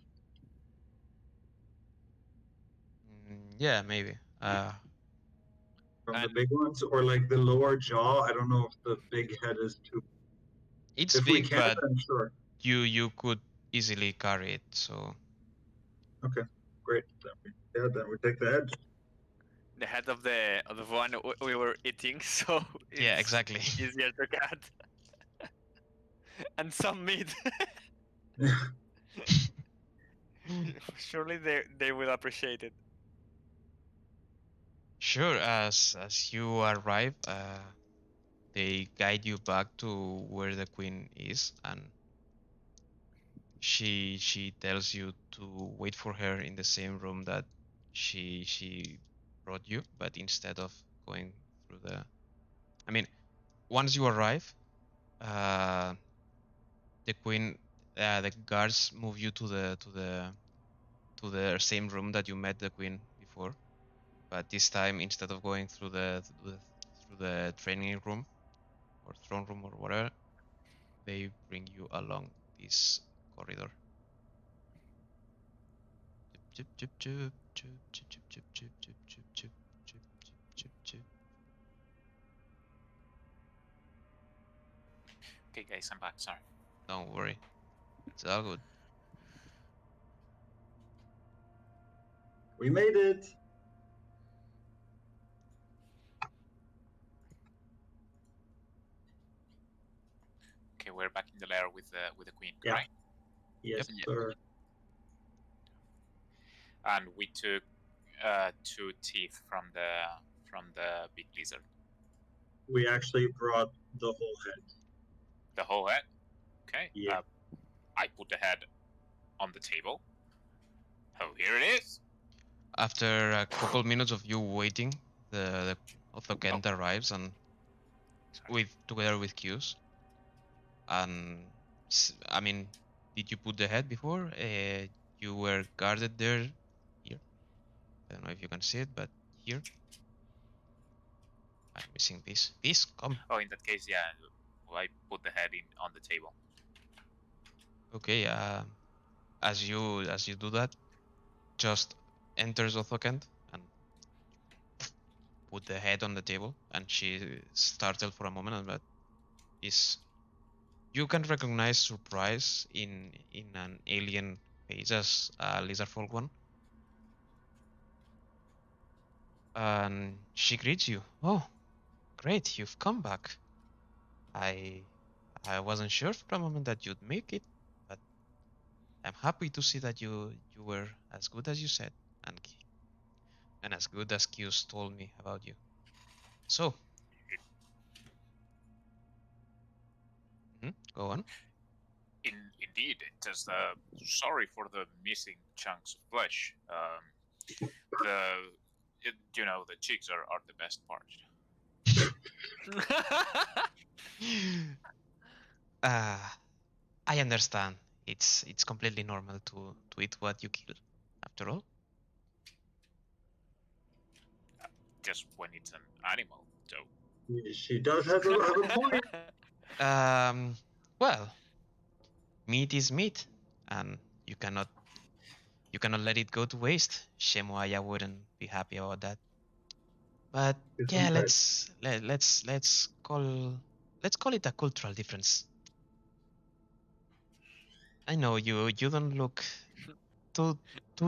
Yeah, maybe. From the And big ones, or like the lower jaw. I don't know if the big head is too. It's If we big, can, but then sure. you could easily carry it. So Okay, great. Then we take the edge. the head of the one we were eating, so yeah, it's exactly. easier to cut. And some meat. Surely they will appreciate it. Sure. As you arrive, they guide you back to where the queen is, and she tells you to wait for her in the same room that she brought you, but instead of going through the, I mean, once you arrive, uh, the queen, the guards move you to the same room that you met the queen before, but this time instead of going through the training room or throne room or whatever, they bring you along this corridor. Okay, guys, I'm back. Sorry. Don't worry, it's all good. We made it. Okay, we're back in the lair with the queen, Yeah. correct? Yes, Yep. sir. And we took 2 teeth from the big lizard. We actually brought the whole head. The whole head. Okay. Yeah. I put the head on the table. Oh, here it is. After a couple minutes of you waiting, the Otho Kent arrives and Sorry. together with Q's. And I mean, did you put the head before? You were guarded there. Here, I don't know if you can see it, but here I'm missing this. This come. Oh, in that case, yeah, I put the head in on the table. Okay. As you do that, just enters Otho Kent and put the head on the table, and she startled for a moment, but is you can recognize surprise in an alien face as a lizard folk one, and she greets you. Oh, great, you've come back. I I wasn't sure for a moment that you'd make it, but I'm happy to see that you were as good as you said, and as good as Q's told me about you. So, go on. Indeed, just sorry for the missing chunks of flesh. The cheeks are the best part. I understand. It's completely normal to eat what you kill. After all, Just when it's an animal, so She does have a point. well, meat is meat, and you cannot let it go to waste. Shemuaya wouldn't be happy about that. But yeah, let's call it a cultural difference. I know you don't look too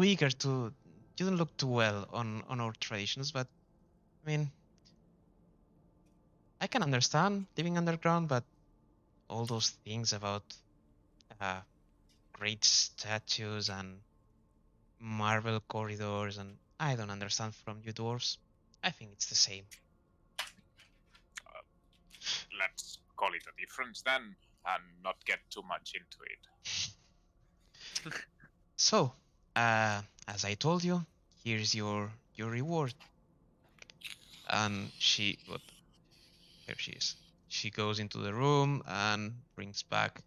eager to, you don't look too well on our traditions, but I mean, I can understand living underground, but all those things about uh, great statues and marble corridors, and I don't understand from you dwarves. I think it's the same. let's call it a difference then, and not get too much into it. So, as I told you, here's your reward. And here she is. She goes into the room and brings back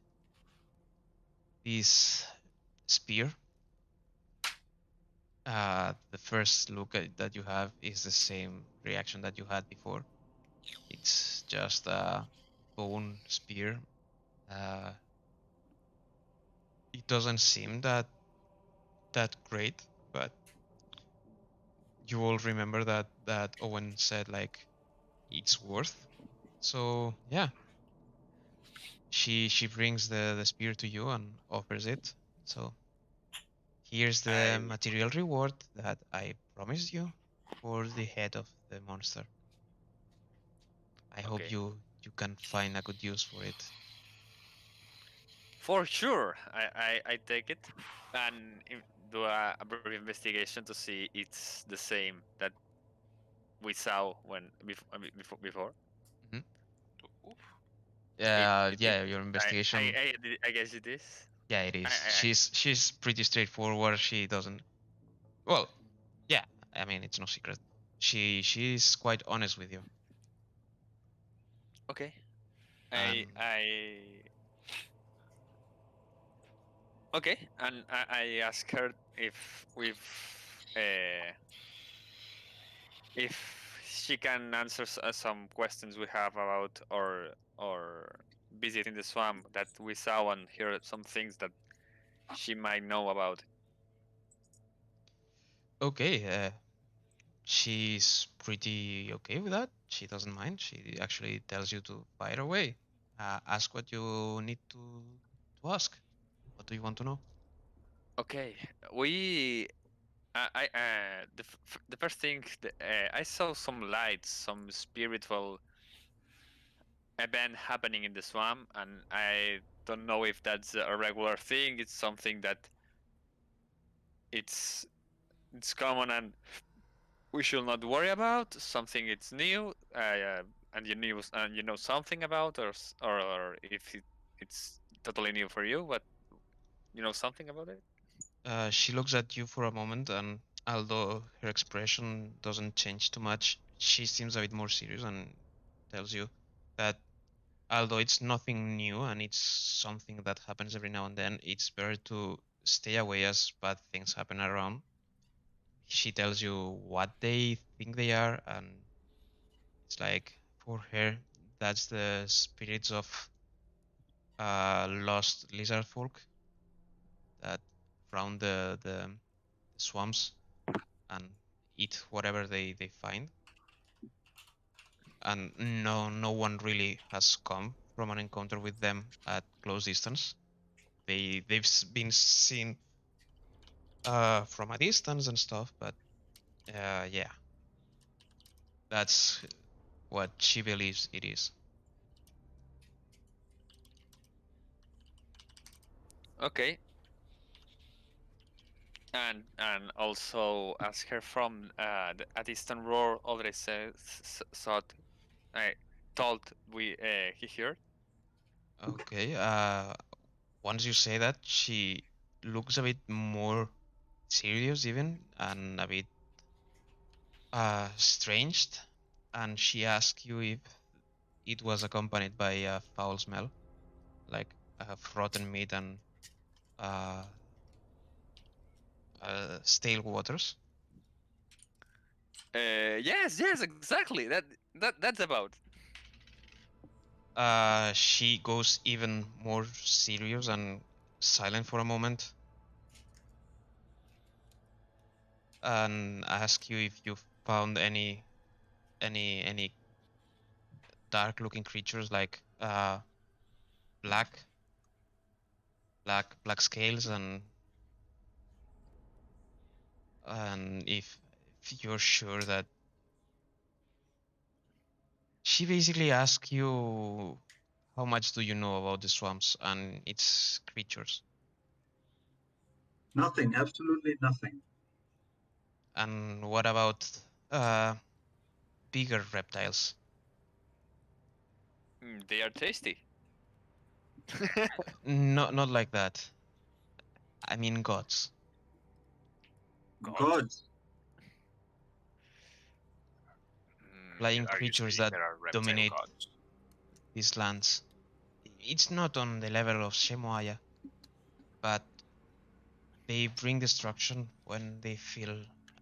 this spear. The first look that you have is the same reaction that you had before. It's just bone spear. It doesn't seem that great, but you all remember that Owen said like it's worth. So yeah, she brings the spear to you and offers it. So here's the I material reward that I promised you for the head of the monster. I hope okay. you can find a good use for it. For sure, I take it and do a brief investigation to see it's the same that we saw when before. Mhm. Oof. It is. Yeah, your investigation. I guess it is. Yeah, it is. I She's pretty straightforward. She doesn't. Well, yeah. I mean, it's no secret. She's quite honest with you. okay. And I okay, and I ask her uh, if she can answer some questions we have about or visiting the swamp that we saw and hear some things that she might know about. okay, she's pretty okay with that. She doesn't mind. She actually tells you to fire away. Ask what you need to ask. What do you want to know? Okay, we the first thing I saw some lights, some spiritual event happening in the swamp, and I don't know if that's a regular thing. It's something that it's it's common and we should not worry about. Something it's new, and you know something about, or if it's totally new for you, but you know something about it. She looks at you for a moment, and although her expression doesn't change too much, she seems a bit more serious and tells you that although it's nothing new and it's something that happens every now and then, it's better to stay away as bad things happen around. She tells you what they think they are, and it's like for her, that's the spirits of lost lizard folk that round the swamps and eat whatever they find. And no one really has come from an encounter with them at close distance. They've been seen from a distance and stuff, but yeah, that's what she believes it is. Okay, and also ask her from a distant roar already thought I told we he heard. Okay. Once you say that, she looks a bit more serious even and a bit stranged, and she asks you if it was accompanied by a foul smell, like rotten meat and uh, stale waters. Yes, exactly. That's about. She goes even more serious and silent for a moment and asks you if you found any dark looking creatures like black black scales and if you're sure that she basically asks you how much do you know about the swamps and its creatures Nothing, absolutely nothing. and what about uh, bigger reptiles. They are tasty. Not like that. I mean gods. God. Gods. Flying Are you creatures saying that there are reptile dominate gods? these lands. It's not on the level of Shemoaya, but they bring destruction when they feel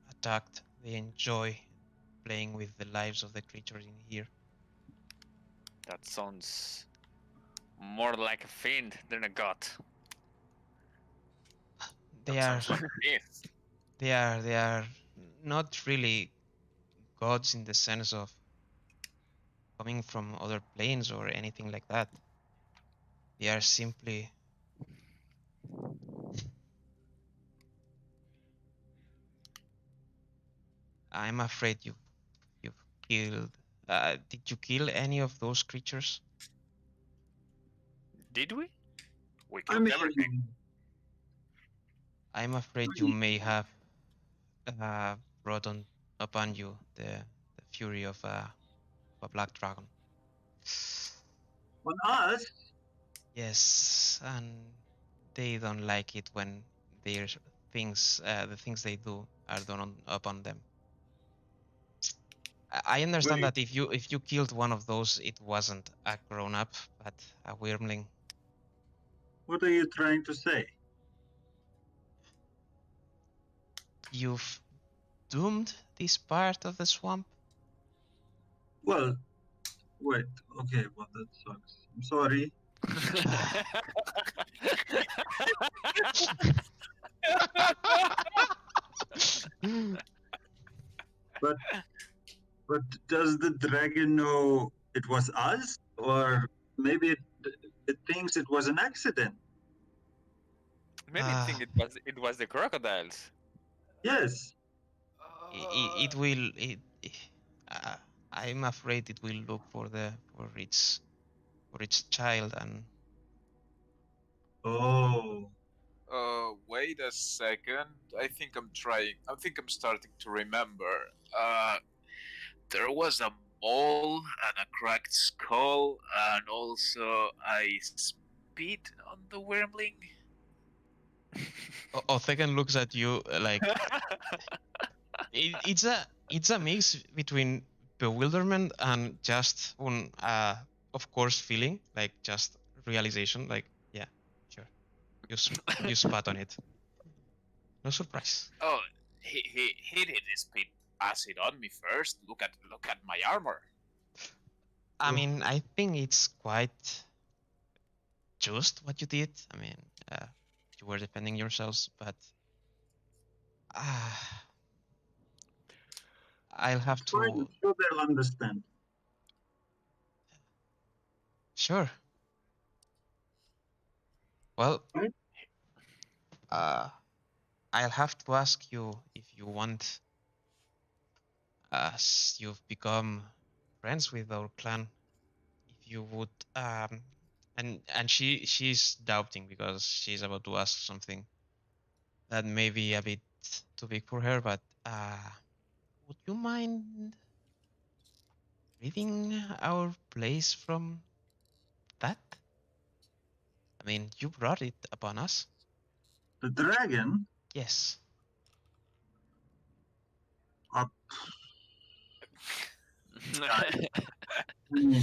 attacked. They enjoy playing with the lives of the creatures in here. That sounds more like a fiend than a god. They That are sounds like a myth. they are not really gods in the sense of coming from other planes or anything like that. They are simply I'm afraid you've killed did you kill any of those creatures? Did we? We I killed everything. mean, I'm afraid you may have brought on upon you the fury of a black dragon. on us, Yes, and they don't like it when their things, the things they do, are done upon them. I understand wait, that if you killed one of those, it wasn't a grown up, but a wyrmling. what are you trying to say? You've doomed this part of the swamp. Well, wait, okay, well, that sucks. I'm sorry. But does the dragon know it was us? Or maybe it thinks it was an accident? Maybe I think it was the crocodiles. Yes. It will. Uh, I'm afraid it will look for its child, and Oh. Wait a second. I think I'm starting to remember. There was a mole and a cracked skull, and also I spit on the wormling. Othegan looks at you like it's a mix between bewilderment and just of course feeling, like just realization, like yeah, sure, you spat on it, no surprise. Oh, he did spit acid on me first. Look at my armor. I mean, I think it's quite just what you did. I mean, you were defending yourselves, but I'll have It's fine, I'm to. sure they'll understand. Sure. Well, Right? I'll have to ask you if you want, as you've become friends with our clan, if you would, and she's doubting because she's about to ask something that may be a bit too big for her, but would you mind reading our place from that? I mean, you brought it upon us. The dragon? Yes. Uh, hmm.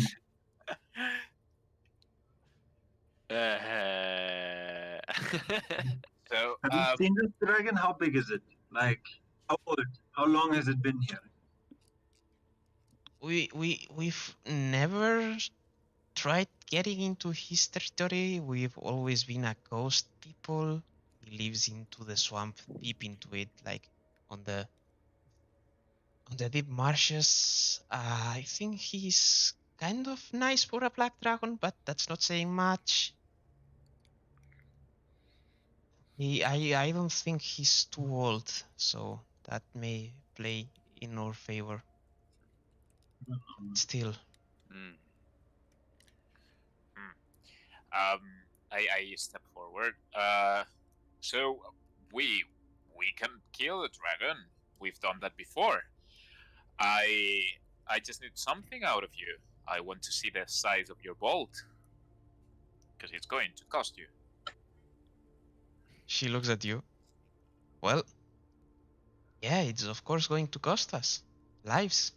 So, Have you seen this dragon? How big is it? Like, how old? How long has it been here? We've never tried getting into his territory. We've always been a ghost people. He lives into the swamp, deep into it, like on the deep marshes. I think he's kind of nice for a black dragon, but that's not saying much. I don't think he's too old, so that may play in our favor. Still, Mm. I step forward. So we can kill the dragon. We've done that before. I just need something out of you. I want to see the size of your bolt, because it's going to cost you. she looks at you. Well, yeah, it's of course going to cost us lives.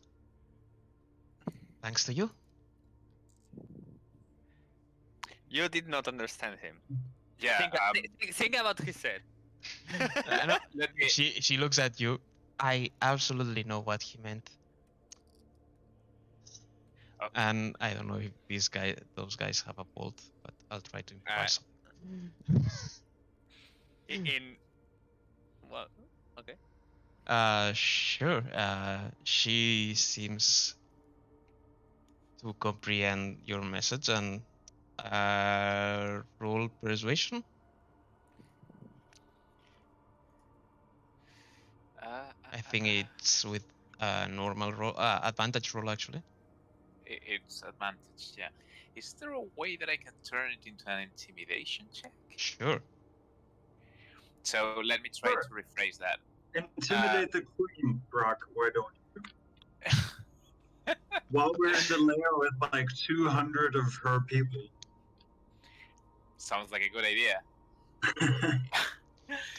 Thanks to you. You did not understand him. Yeah. Think about what he said. No, Let me. she looks at you. I absolutely know what he meant. And I don't know if those guys have a bolt, but I'll try to improvise. In well, okay. Sure. She seems to comprehend your message and roll persuasion. I think it's with normal roll, advantage roll actually. It's advantage, yeah. Is there a way that I can turn it into an intimidation check? Sure. So let me try Sure. to rephrase that. Intimidate the queen, Brock. Why don't you? While we're in the lair with like 200 of her people. Sounds like a good idea.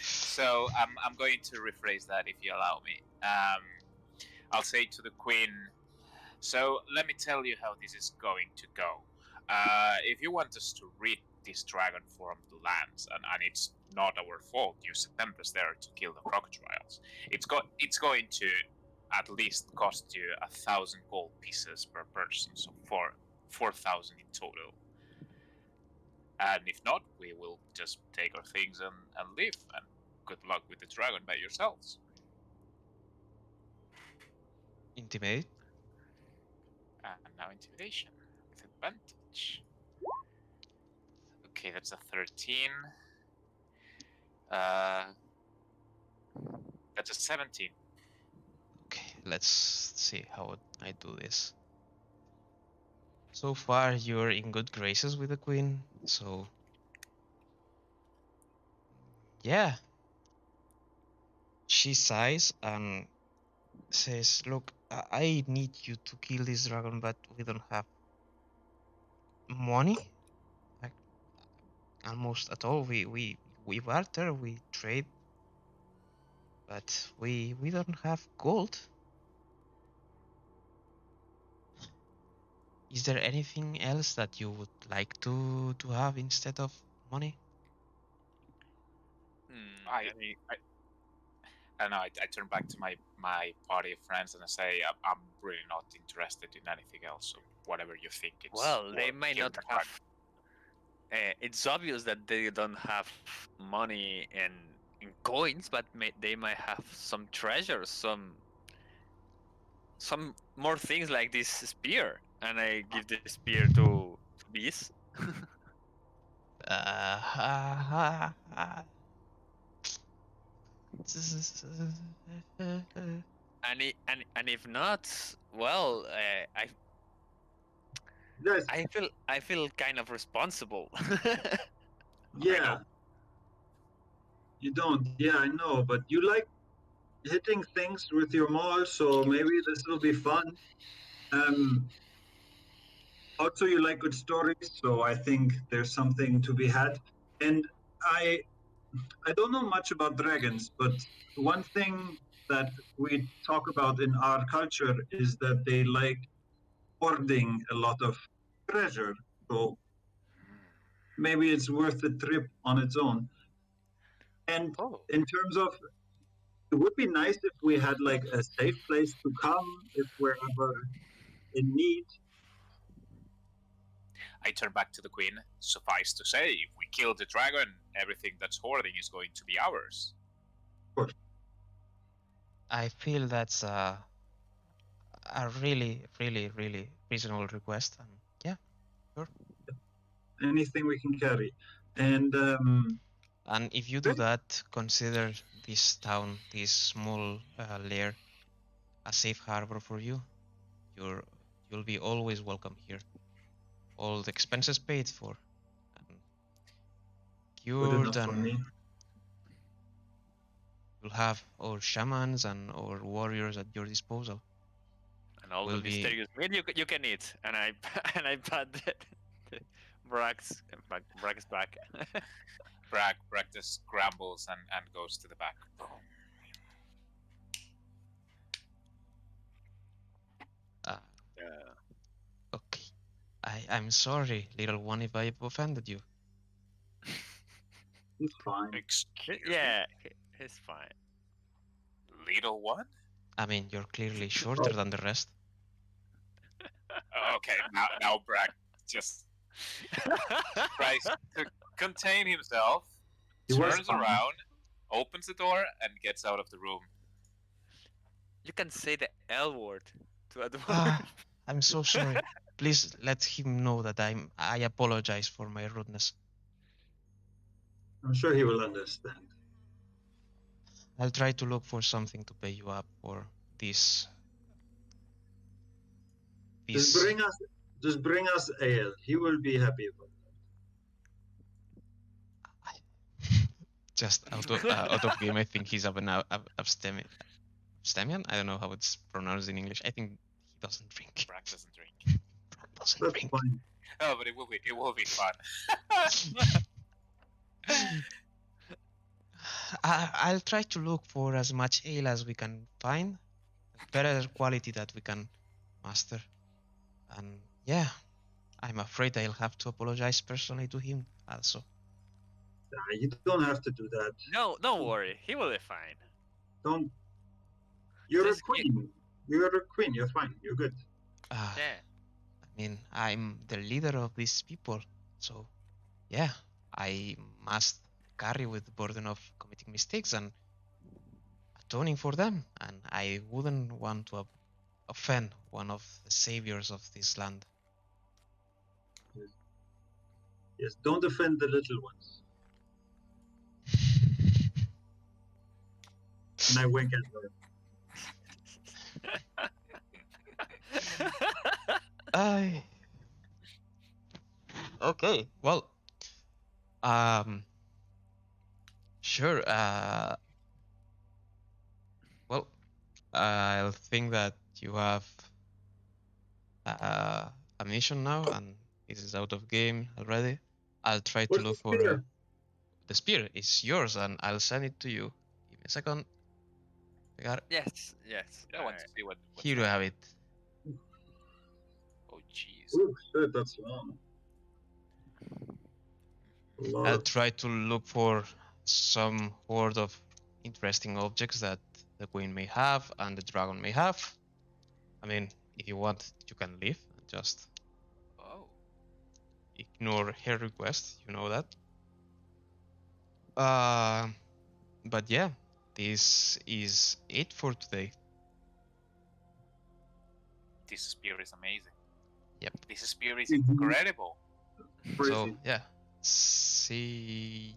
So I'm going to rephrase that if you allow me. I'll say to the queen, so let me tell you how this is going to go. If you want us to rid this dragon from the lands, and it's not our fault, you sent us there to kill the crocodiles, it's going to at least cost you 1,000 gold pieces per person, so 4,000 in total. And if not, we will just take our things and leave. And good luck with the dragon by yourselves. Intimidate. And now intimidation with advantage. Okay, that's a 13. That's a 17. Okay, let's see how I do this. So far, you're in good graces with the queen, so yeah. She sighs and says, "Look, I need you to kill this dragon, but we don't have money, like almost at all. We barter, we trade, but we don't have gold. Is there anything else that you would like to have instead of money?" I know. I turn back to my party of friends and I say, I'm really not interested in anything else. So whatever you think it's. Well, they worth, might kill not the dragon. have. It's obvious that they don't have money in coins, but they might have some treasures, some more things like this spear. And I give the spear to Beast. And if not, well, Guys, I feel kind of responsible. yeah. You don't. Yeah, I know. But you like hitting things with your maul, so maybe this will be fun. Also, you like good stories, so I think there's something to be had. And I don't know much about dragons, but one thing that we talk about in our culture is that they like hoarding a lot of treasure. So maybe it's worth a trip on its own. And Oh. in terms of, it would be nice if we had like a safe place to come if we're ever in need. I turn back to the queen. Suffice to say, if we kill the dragon, everything that's hoarding is going to be ours. I feel that's a really reasonable request, and yeah, sure. Anything we can carry. And And if you do that, consider this town, this small lair, a safe harbor for you. You'll be always welcome here. All the expenses paid for, and good cured, enough for and me. you'll have our shamans and our warriors at your disposal. And all Will the be- mysterious meat you can eat. And I and I pat Brack's back. Bragg just scrambles and goes to the back. Okay. I'm sorry, little one, if I've offended you. It's fine. Excuse Yeah, he's fine. me, little one? I mean, you're clearly shorter than the rest. Okay, now Brack just tries to contain himself, He was turns fine. around, opens the door, and gets out of the room. You can say the L word to a dwarf. I'm so sorry. Please let him know that I apologize for my rudeness. I'm sure he will understand. I'll try to look for something to pay you up for this. Just bring us ale. He will be happy about Just out of game. I think he's abstemian. Abstemian? I don't know how it's pronounced in English. I think he doesn't drink. Brack doesn't drink. Brack doesn't That's drink. fine. Oh, but it will be fun. I'll try to look for as much ale as we can find, better quality that we can master. And yeah, I'm afraid I'll have to apologize personally to him also. Nah, you don't have to do that. No, don't worry. He will be fine. Don't. You're Just a queen. You're a queen. You're fine. You're good. Yeah. I mean, I'm the leader of these people, so yeah, I must carry with the burden of committing mistakes and atoning for them, and I wouldn't want to offend one of the saviors of this land. Yes. Don't offend the little ones. And I wink at her. Okay, well, sure. Well, I'll think that you have a mission now, and it is out of game already. I'll try to Where's look the for spear? the spear. It's yours, and I'll send it to you. Give me a second. I got it. Yes, yes. I want to see what's Here you there. have it. Oh, jeez. Oh shit, that's long. I'll try to look for some horde of interesting objects that the queen may have and the dragon may have. I mean, if you want, you can leave and just Oh. ignore her request. You know that. But yeah, this is it for today. This spear is amazing. Yep. This spear is Mhm. incredible. So Crazy. yeah, see